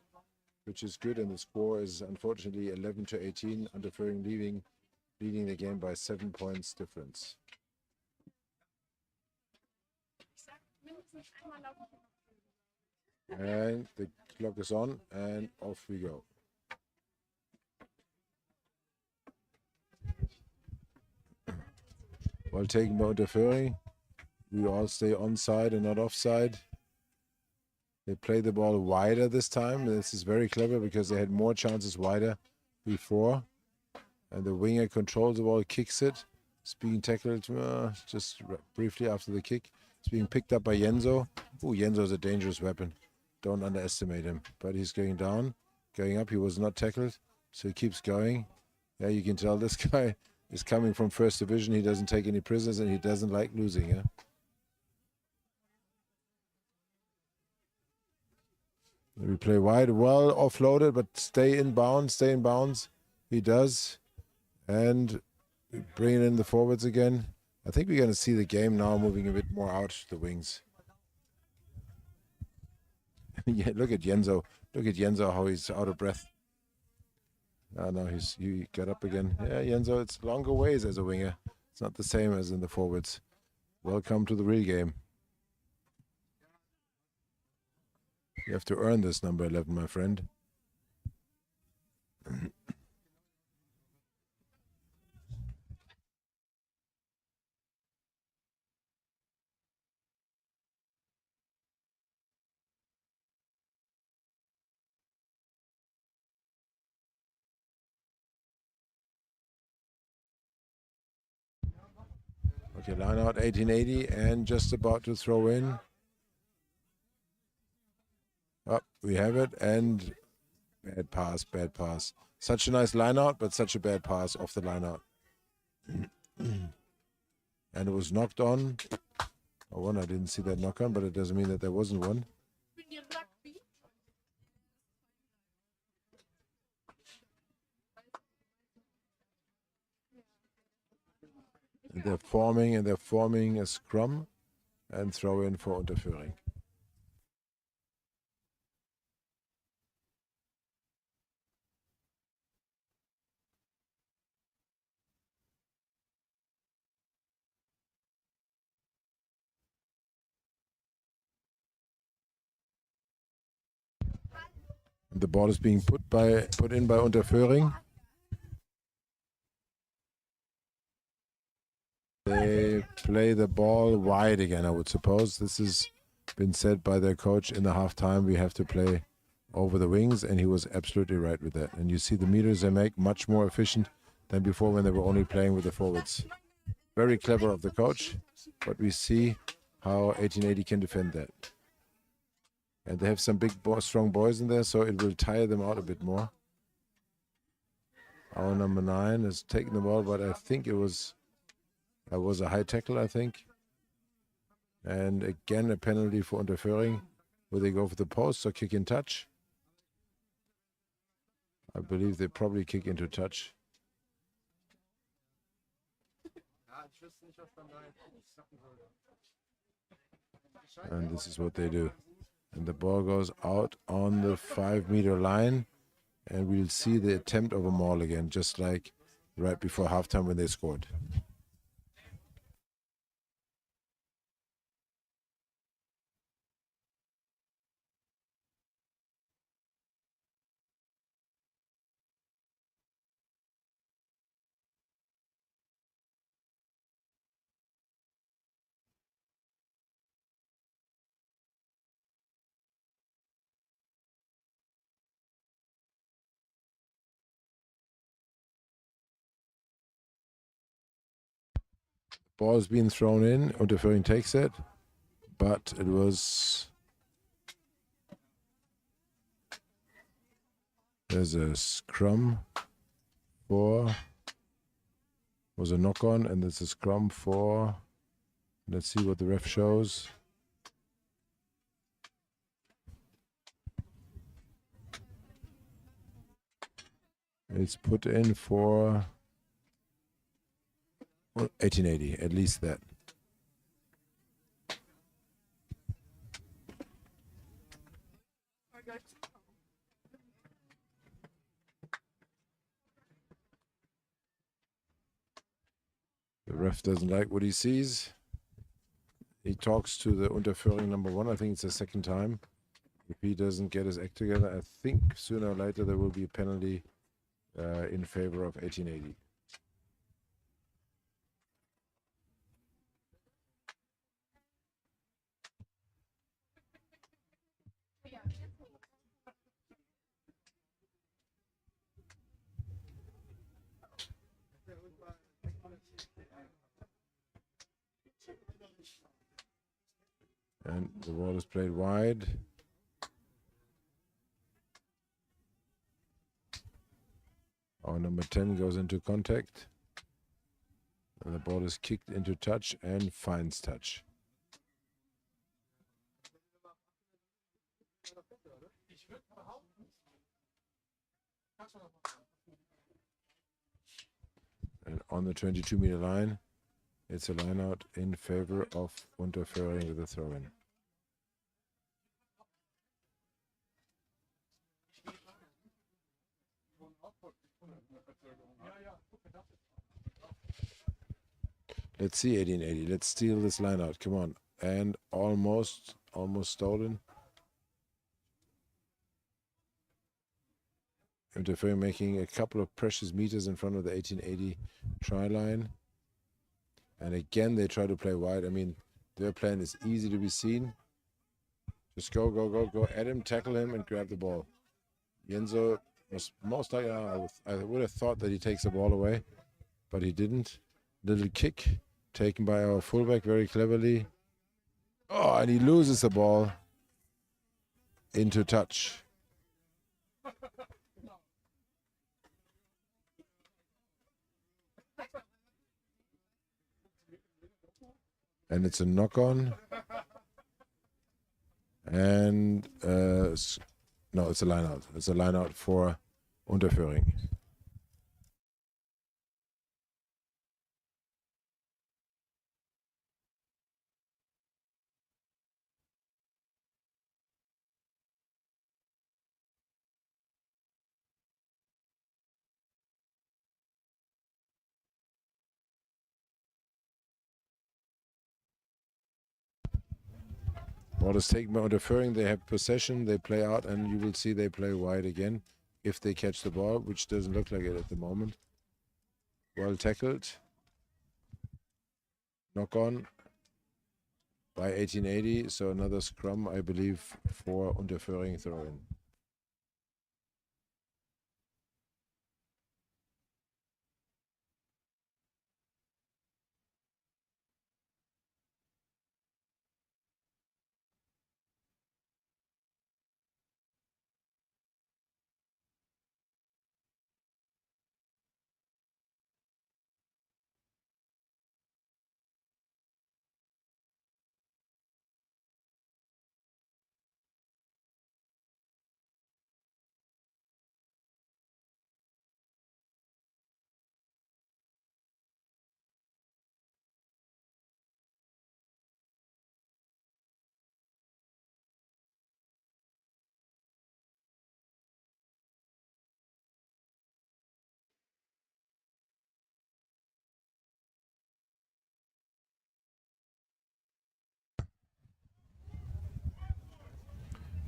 which is good, and the score is unfortunately 11-18. Unterföhring leading the game by 7 points difference. And the clock is on, and off we go. Well taken by Unterföhring. We all stay onside and not offside. They play the ball wider this time. This is very clever because they had more chances wider before. And the winger controls the ball, kicks it. It's being tackled just briefly after the kick. It's being picked up by Jenso. Oh, Jenso is a dangerous weapon. Don't underestimate him. But he's going down, going up. He was not tackled, so he keeps going. Yeah, you can tell this guy is coming from first division. He doesn't take any prisoners, and he doesn't like losing. Yeah? We play wide, well offloaded, but stay in bounds. He does. And bringing in the forwards again. I think we're going to see the game now moving a bit more out the wings. Yeah, look at Jenso. Look at Jenso, how he's out of breath. Ah, no, he got up again. Yeah, Jenso, it's longer ways as a winger. It's not the same as in the forwards. Welcome to the real game. You have to earn this number 11, my friend. Okay, line out 1880 and just about to throw in. Oh, we have it, and bad pass. Such a nice line out, but such a bad pass off the line out. And it was knocked on. Oh, one, I didn't see that knock on, but it doesn't mean that there wasn't one. And they're forming a scrum and throw in for Unterföhring. And the ball is being put in by Unterföhring. They play the ball wide again, I would suppose. This has been said by their coach in the halftime. We have to play over the wings, and he was absolutely right with that. And you see the meters they make much more efficient than before when they were only playing with the forwards. Very clever of the coach, but we see how 1880 can defend that. And they have some big, strong boys in there, so it will tire them out a bit more. Our number 9 has taken the ball, but I think it was a high tackle, I think. And again, a penalty for Unterföhring. Will they go for the post or kick in touch? I believe they probably kick into touch. And this is what they do. And the ball goes out on the 5-meter line. And we'll see the attempt of a maul again, just like right before halftime when they scored. Ball's being thrown in. Unterföhring takes it, but it was. There's a scrum for. Was a knock on, and there's a scrum for. Let's see what the ref shows. It's put in for 1880, at least that. The ref doesn't like what he sees. He talks to the Unterföhring number 1. I think it's the second time. If he doesn't get his act together, I think sooner or later there will be a penalty in favor of 1880. And the ball is played wide. Our number 10 goes into contact. And the ball is kicked into touch and finds touch. And on the 22-meter line, it's a line out in favor of Unterföhring with a throw-in. Let's see 1880. Let's steal this line out. Come on. And almost stolen. Unterföhring making a couple of precious meters in front of the 1880 try line. And again, they try to play wide. I mean, their plan is easy to be seen. Just go at him, tackle him, and grab the ball. Jenso was most likely, I would have thought that he takes the ball away, but he didn't. Little kick taken by our fullback very cleverly. Oh, and he loses the ball into touch. And it's a knock-on. And no, it's a line-out. It's a line-out for Unterföhring. Ball is taken by Unterföhring. They have possession. They play out, and you will see they play wide again if they catch the ball, which doesn't look like it at the moment. Well tackled. Knock on by 1880. So another scrum, I believe, for Unterföhring throw-in.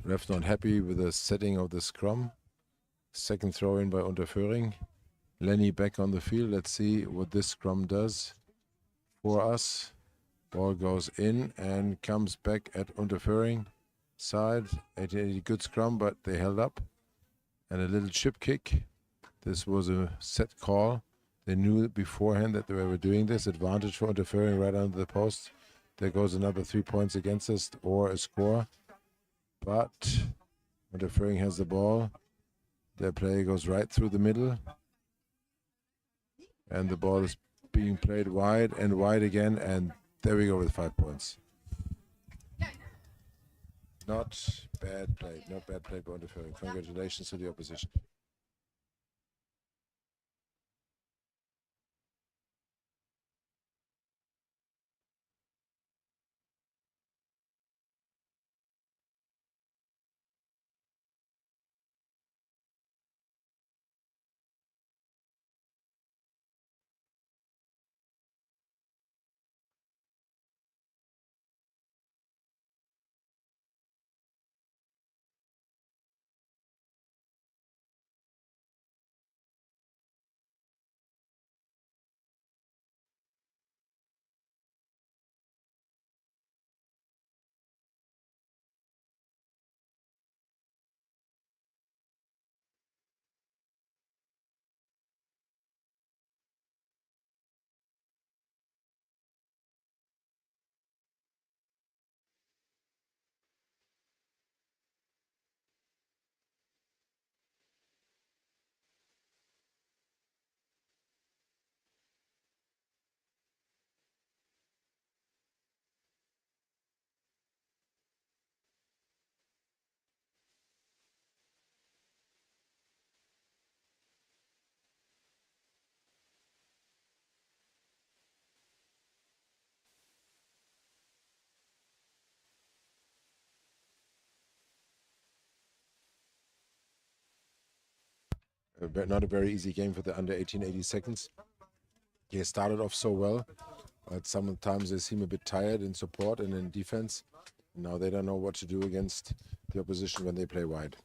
Ref not happy with the setting of the scrum. Second throw in by Unterföhring. Lenny back on the field. Let's see what this scrum does for us. Ball goes in and comes back at Unterföhring side. 1880 good scrum, but they held up. And a little chip kick. This was a set call. They knew beforehand that they were doing this. Advantage for Unterföhring right under the post. There goes another 3 points against us or a score. But Unterföhring has the ball. Their play goes right through the middle. And the ball is being played wide and wide again. And there we go with 5 points. Not bad play. Not bad play by Unterföhring. Congratulations to the opposition. Not a very easy game for the under 18, 80 seconds. They started off so well, but sometimes they seem a bit tired in support and in defense. Now they don't know what to do against the opposition when they play wide.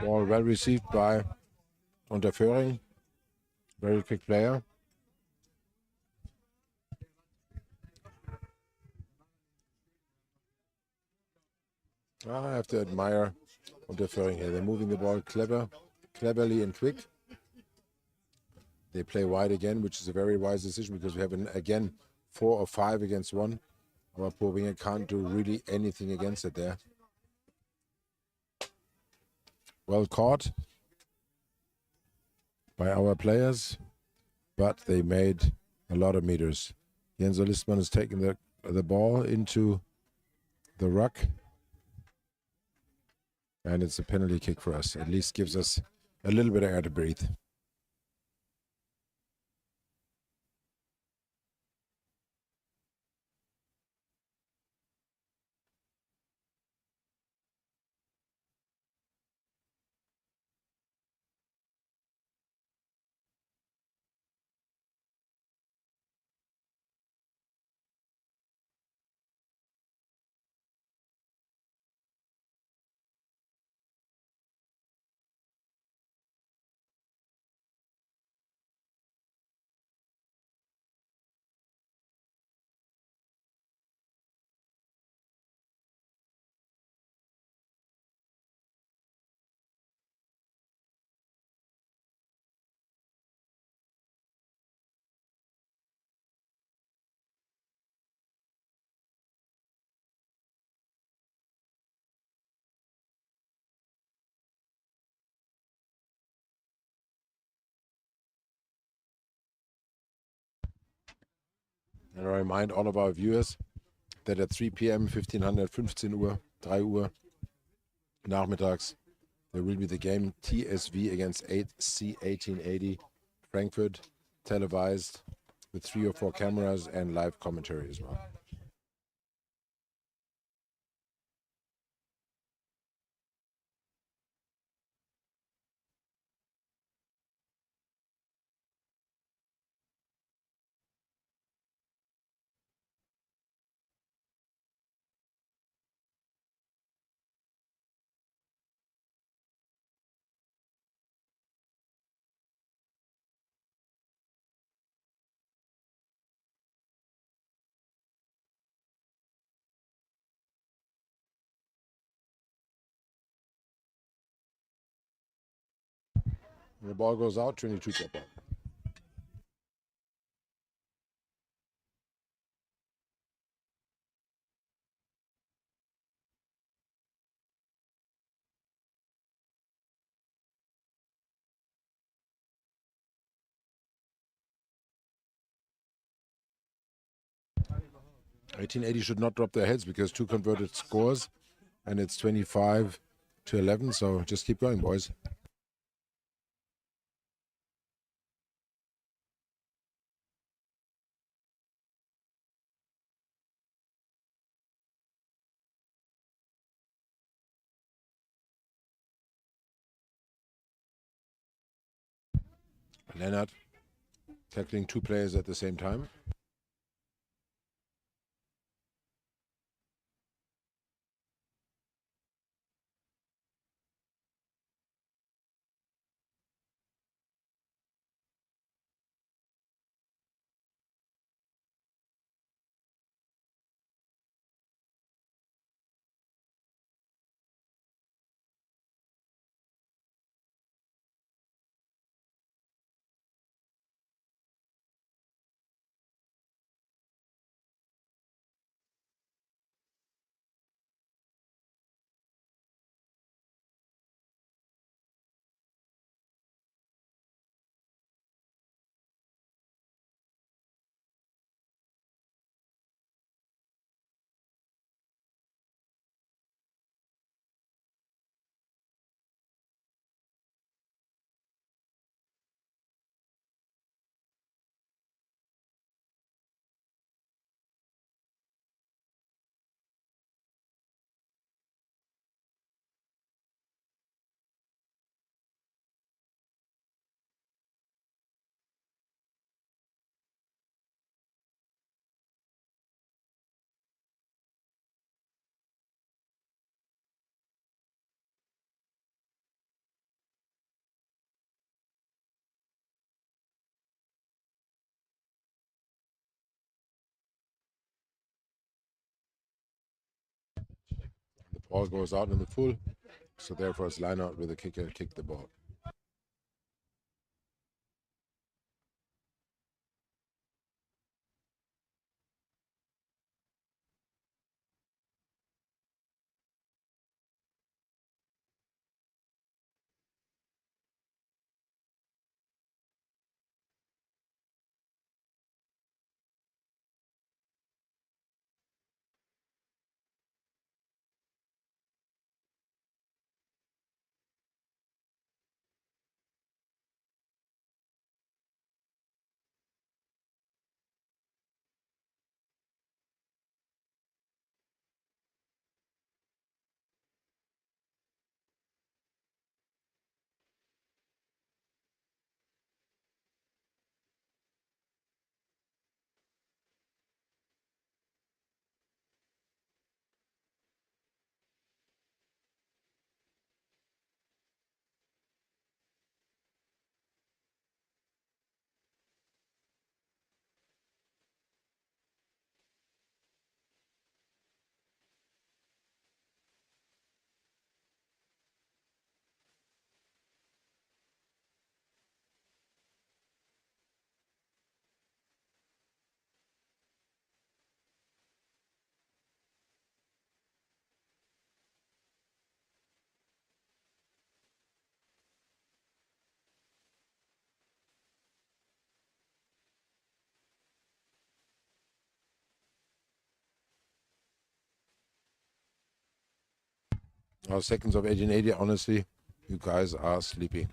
Ball well received by Unterföhring. Very quick player. I have to admire Unterföhring here. They're moving the ball cleverly and quick. They play wide again, which is a very wise decision because we have, again, 4 or 5 against 1. Our poor winger can't do really anything against it there. Well caught by our players, but they made a lot of meters. Jens Listmann is taking the ball into the ruck, and it's a penalty kick for us. At least gives us a little bit of air to breathe. And I remind all of our viewers that at 3 p.m., 1500, 15 Uhr, 3 Uhr nachmittags, there will be the game TSV against RC 1880 Frankfurt, televised with 3 or 4 cameras and live commentary as well. And the ball goes out, 22 drop ball. (1880) should not drop their heads because 2 converted scores, and it's 25-11. So just keep going, boys. Leonard tackling 2 players at the same time. The ball goes out in the full, so therefore it's line out with the kicker kick the ball. Now seconds of 1880, honestly, you guys are sleeping.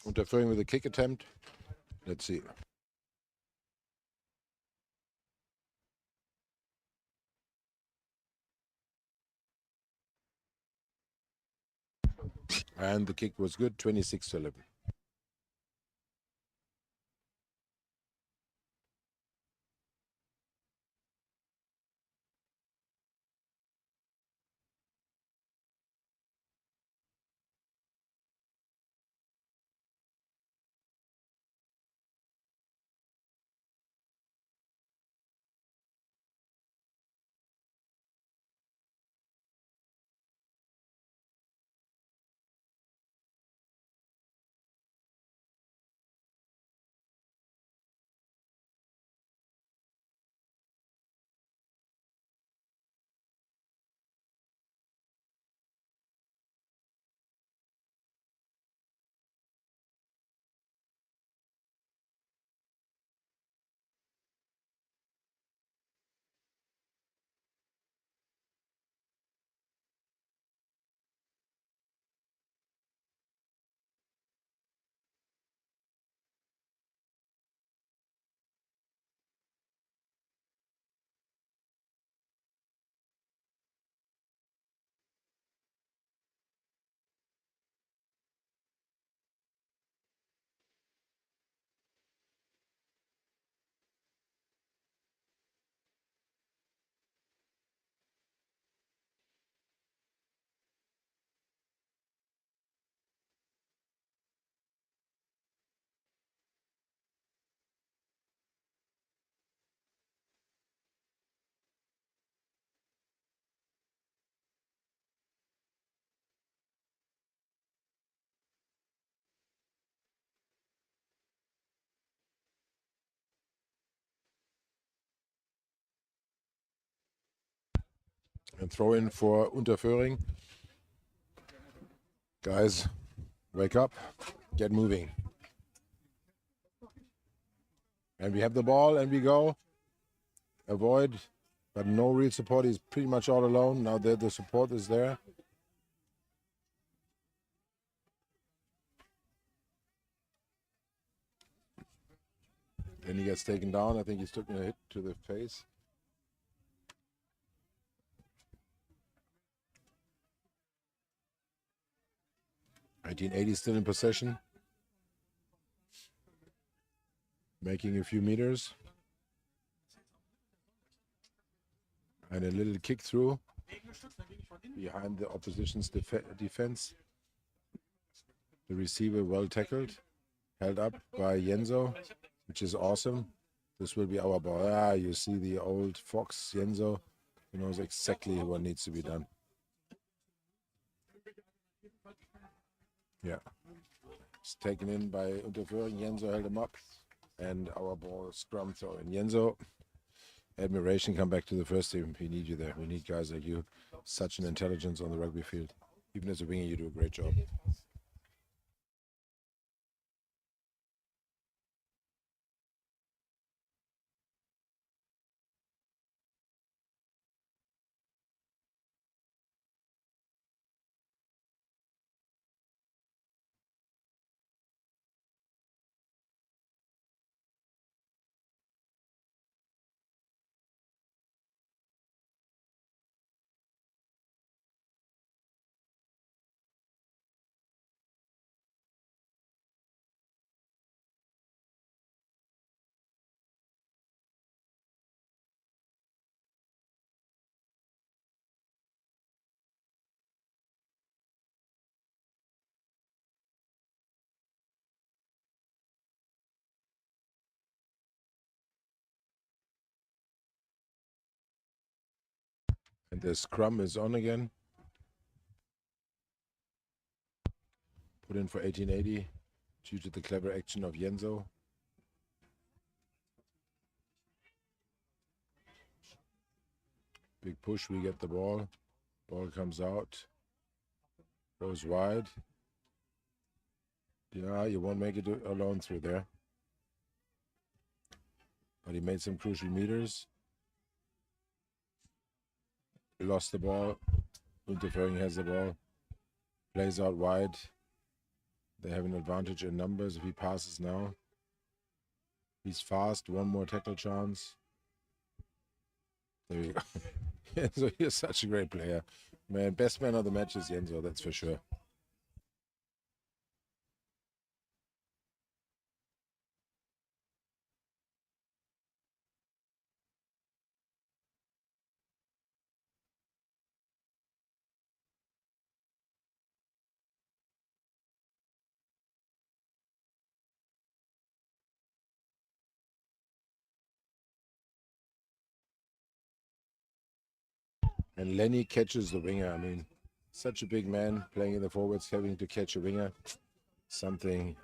Unterföhring with a kick attempt. Let's see. And the kick was good, 26-11. And throw in for Unterföhring. Guys, wake up, get moving. And we have the ball and we go. Avoid, but no real support. He's pretty much all alone. Now that the support is there. Then he gets taken down. I think he's taking a hit to the face. (1880) still in possession. Making a few meters. And a little kick through behind the opposition's defense. The receiver well tackled, held up by Jenso, which is awesome. This will be our ball. Ah, you see the old fox, Jenso, who knows exactly what needs to be done. Yeah. It's taken in by Unterföhring. Jenso held him up. And our ball scrum throw in. Jenso, admiration, come back to the first team. We need you there. We need guys like you. Such an intelligence on the rugby field. Even as a winger, you do a great job. And the scrum is on again. Put in for 1880 due to the clever action of Jenso. Big push, we get the ball. Ball comes out. Goes wide. Yeah, you won't make it alone through there. But he made some crucial meters. He lost the ball. Unterföhring has the ball. Plays out wide. They have an advantage in numbers if he passes now. He's fast, one more tackle chance. There you go. Jenso, you're such a great player. Man, best man of the match is Jenso, that's for sure. And Lenny catches the winger. I mean, such a big man playing in the forwards, having to catch a winger. Something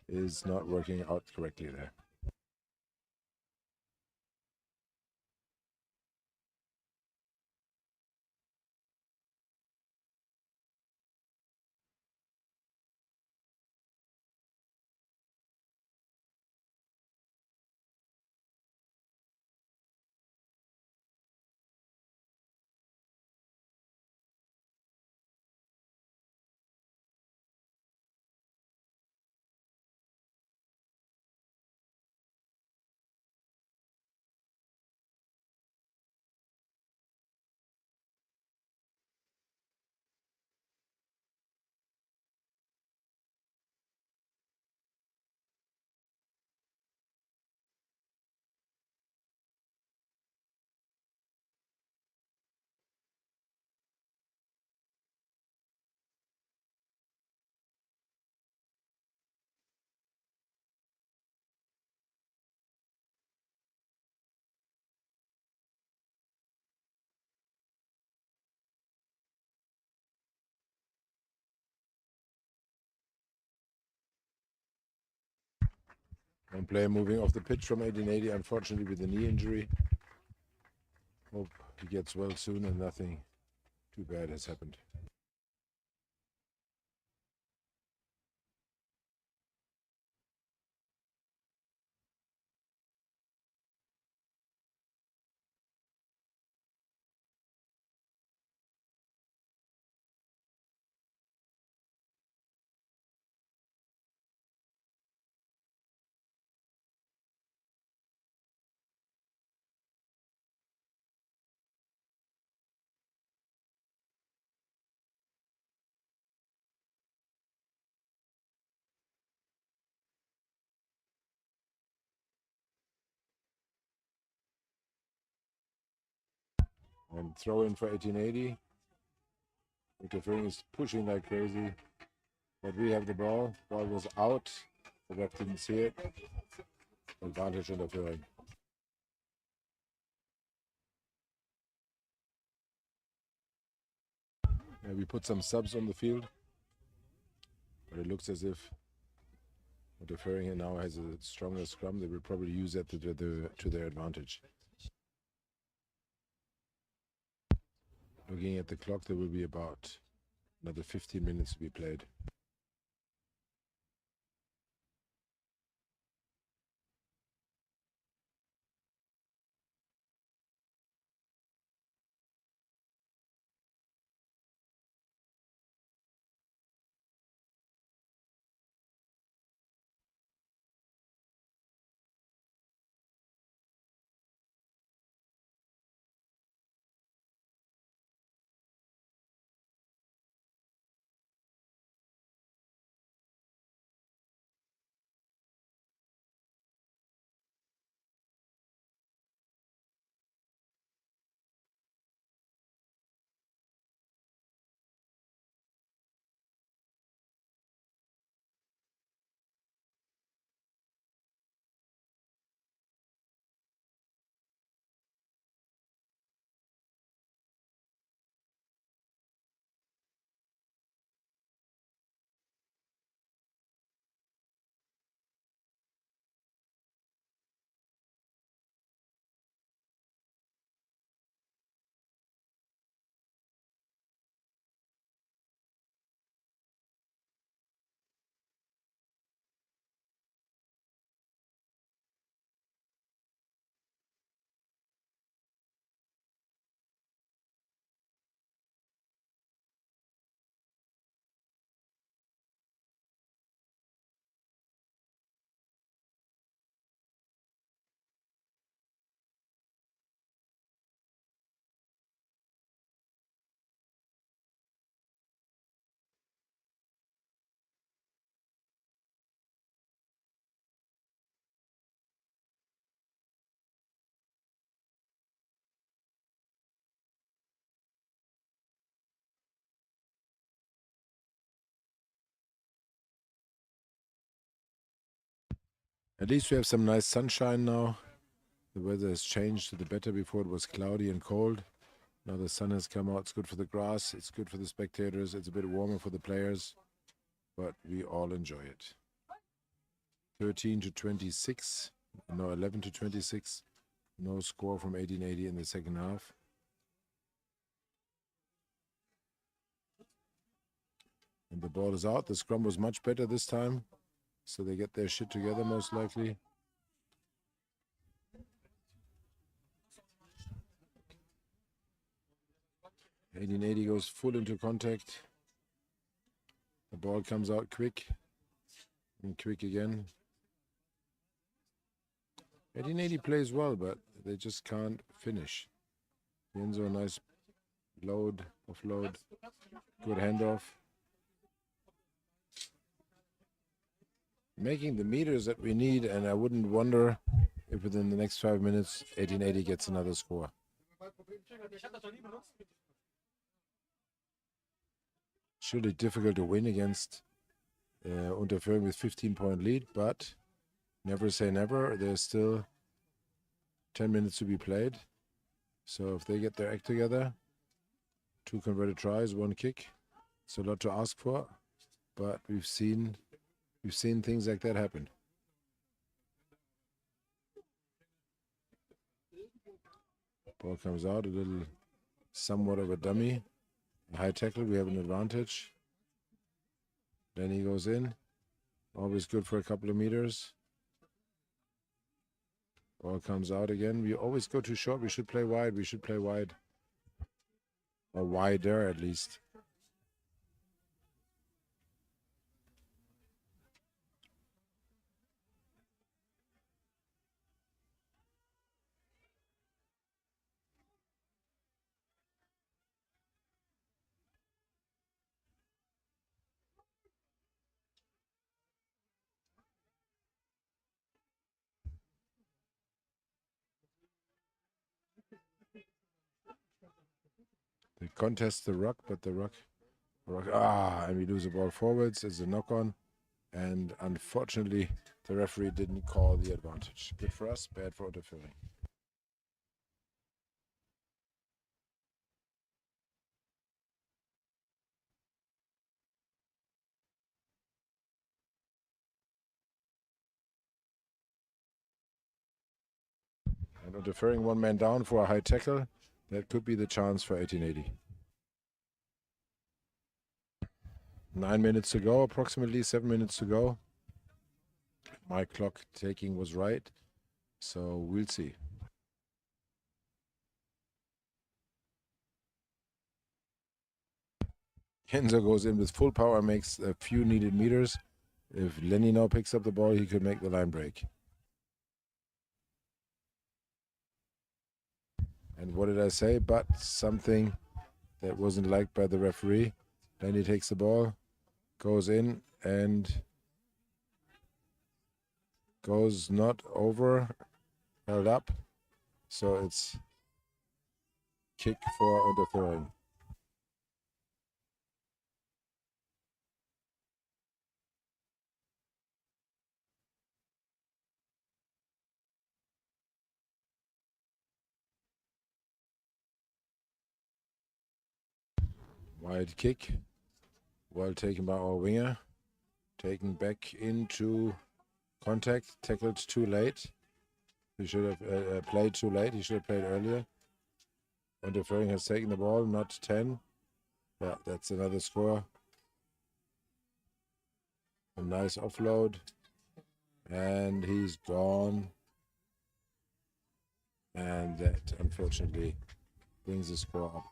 is not working out correctly there. One player moving off the pitch from 1880, unfortunately with a knee injury. Hope he gets well soon and nothing too bad has happened. And throw in for 1880. Unterföhring is pushing like crazy. But we have the ball. Ball was out. The ref didn't see it. Advantage Unterföhring. Yeah, we put some subs on the field. But it looks as if Unterföhring now has a stronger scrum. They will probably use that to their advantage. Looking at the clock, there will be about another 15 minutes to be played. At least we have some nice sunshine now. The weather has changed to the better. Before it was cloudy and cold. Now the sun has come out. It's good for the grass. It's good for the spectators. It's a bit warmer for the players. But we all enjoy it. 13-26. No, 11-26. No score from 1880 in the second half. And the ball is out. The scrum was much better this time. So they get their shit together most likely. 1880 goes full into contact. The ball comes out quick. And quick again. 1880 plays well, but they just can't finish. Enzo, nice load, offload, good handoff. Making the meters that we need, and I wouldn't wonder if within the next 5 minutes 1880 gets another score. Surely difficult to win against Unterföhring with 15-point lead, but never say never. There's still 10 minutes to be played. So if they get their act together, 2 converted tries, 1 kick, it's a lot to ask for, but we've seen things like that happen. Ball comes out, a little somewhat of a dummy. A high tackle, we have an advantage. Then he goes in. Always good for a couple of meters. Ball comes out again. We always go too short. We should play wide. We should play wide. Or wider at least. They contest the ruck, but the ruck, and we lose the ball forwards. It's a knock-on, and unfortunately, the referee didn't call the advantage. Good for us, bad for Unterföhring. And Unterföhring 1 man down for a high tackle. That could be the chance for 1880. 9 minutes to go, approximately 7 minutes to go. My clock taking was right, so we'll see. Kenzo goes in with full power, makes a few needed meters. If Lenny now picks up the ball, he could make the line break. And what did I say? But something that wasn't liked by the referee. Lenny takes the ball, goes in, and goes not over, held up. So it's kick for Unterföhring. Wide kick, well taken by our winger. Taken back into contact, tackled too late. He should have played too late. He should have played earlier. Unterföhring has taken the ball, not 10. Yeah, that's another score. A nice offload. And he's gone. And that, unfortunately, brings the score up.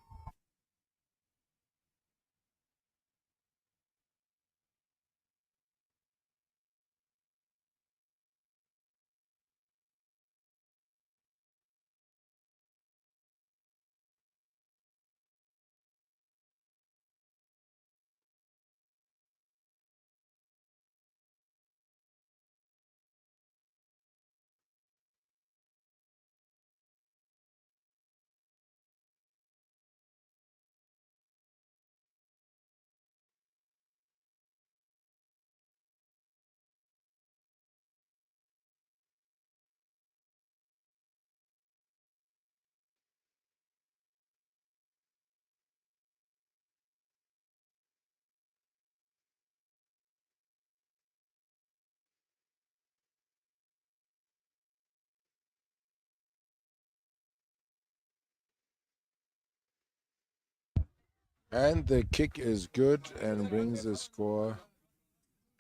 And the kick is good and brings the score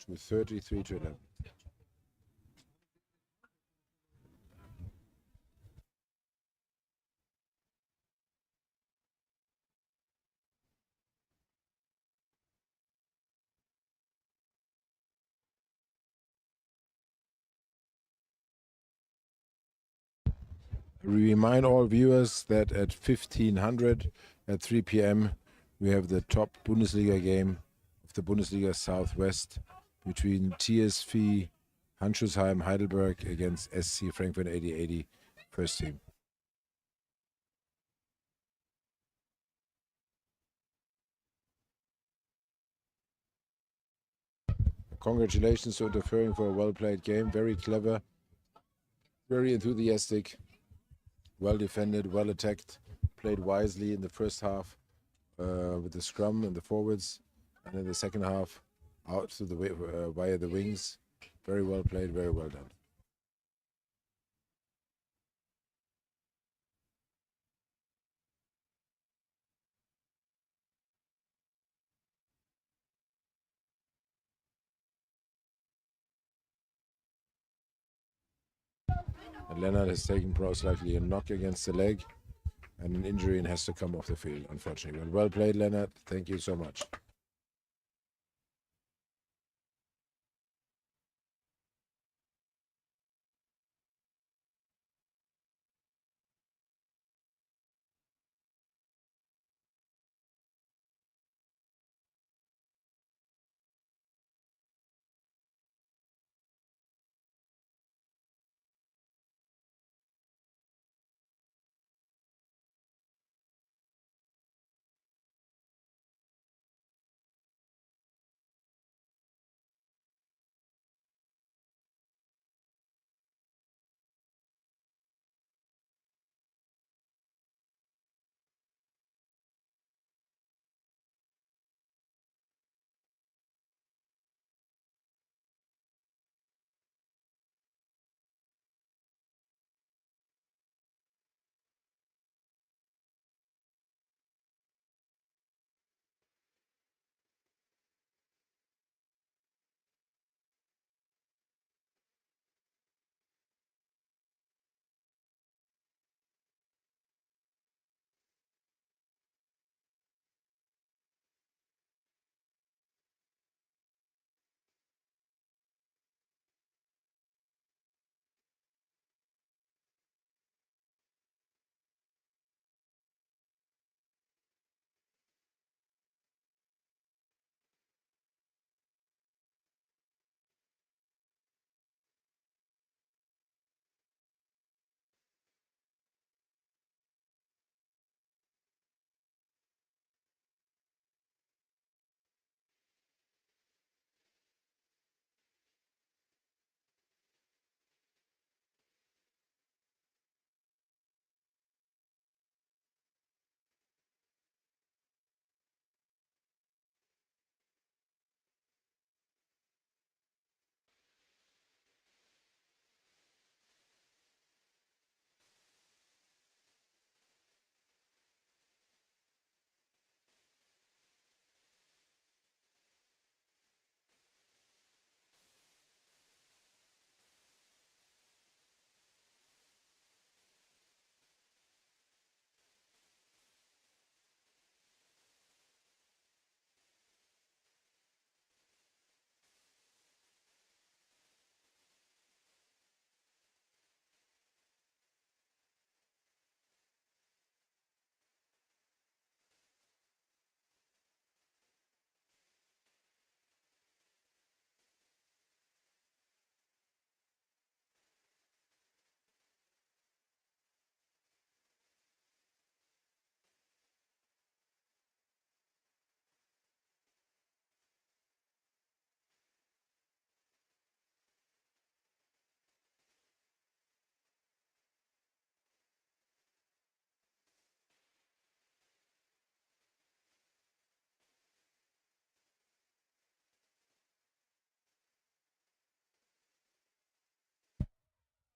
to 33-11. We remind all viewers that at 1500 at 3 p.m. we have the top Bundesliga game of the Bundesliga Southwest between TSV Handschuhsheim Heidelberg against SC Frankfurt 8080 first team. Congratulations to Unterföhring for a well-played game, very clever, very enthusiastic, well defended, well attacked, played wisely in the first half with the scrum and the forwards, and in the second half out to the via the wings. Very well played, very well done. And Leonard has taken most likely a knock against the leg and an injury and has to come off the field, unfortunately. But well played, Leonard. Thank you so much.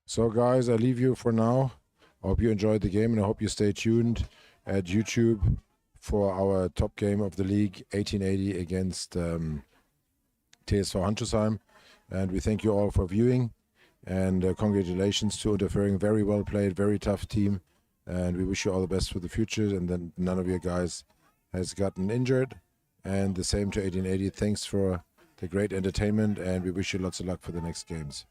So guys, I leave you for now. I hope you enjoyed the game and I hope you stay tuned at YouTube for our top game of the league, 1880 against TSV Handschuhsheim. And we thank you all for viewing. And congratulations to Unterföhring. Very well played, very tough team. And we wish you all the best for the future. And then none of your guys has gotten injured. And the same to 1880. Thanks for the great entertainment. And we wish you lots of luck for the next games.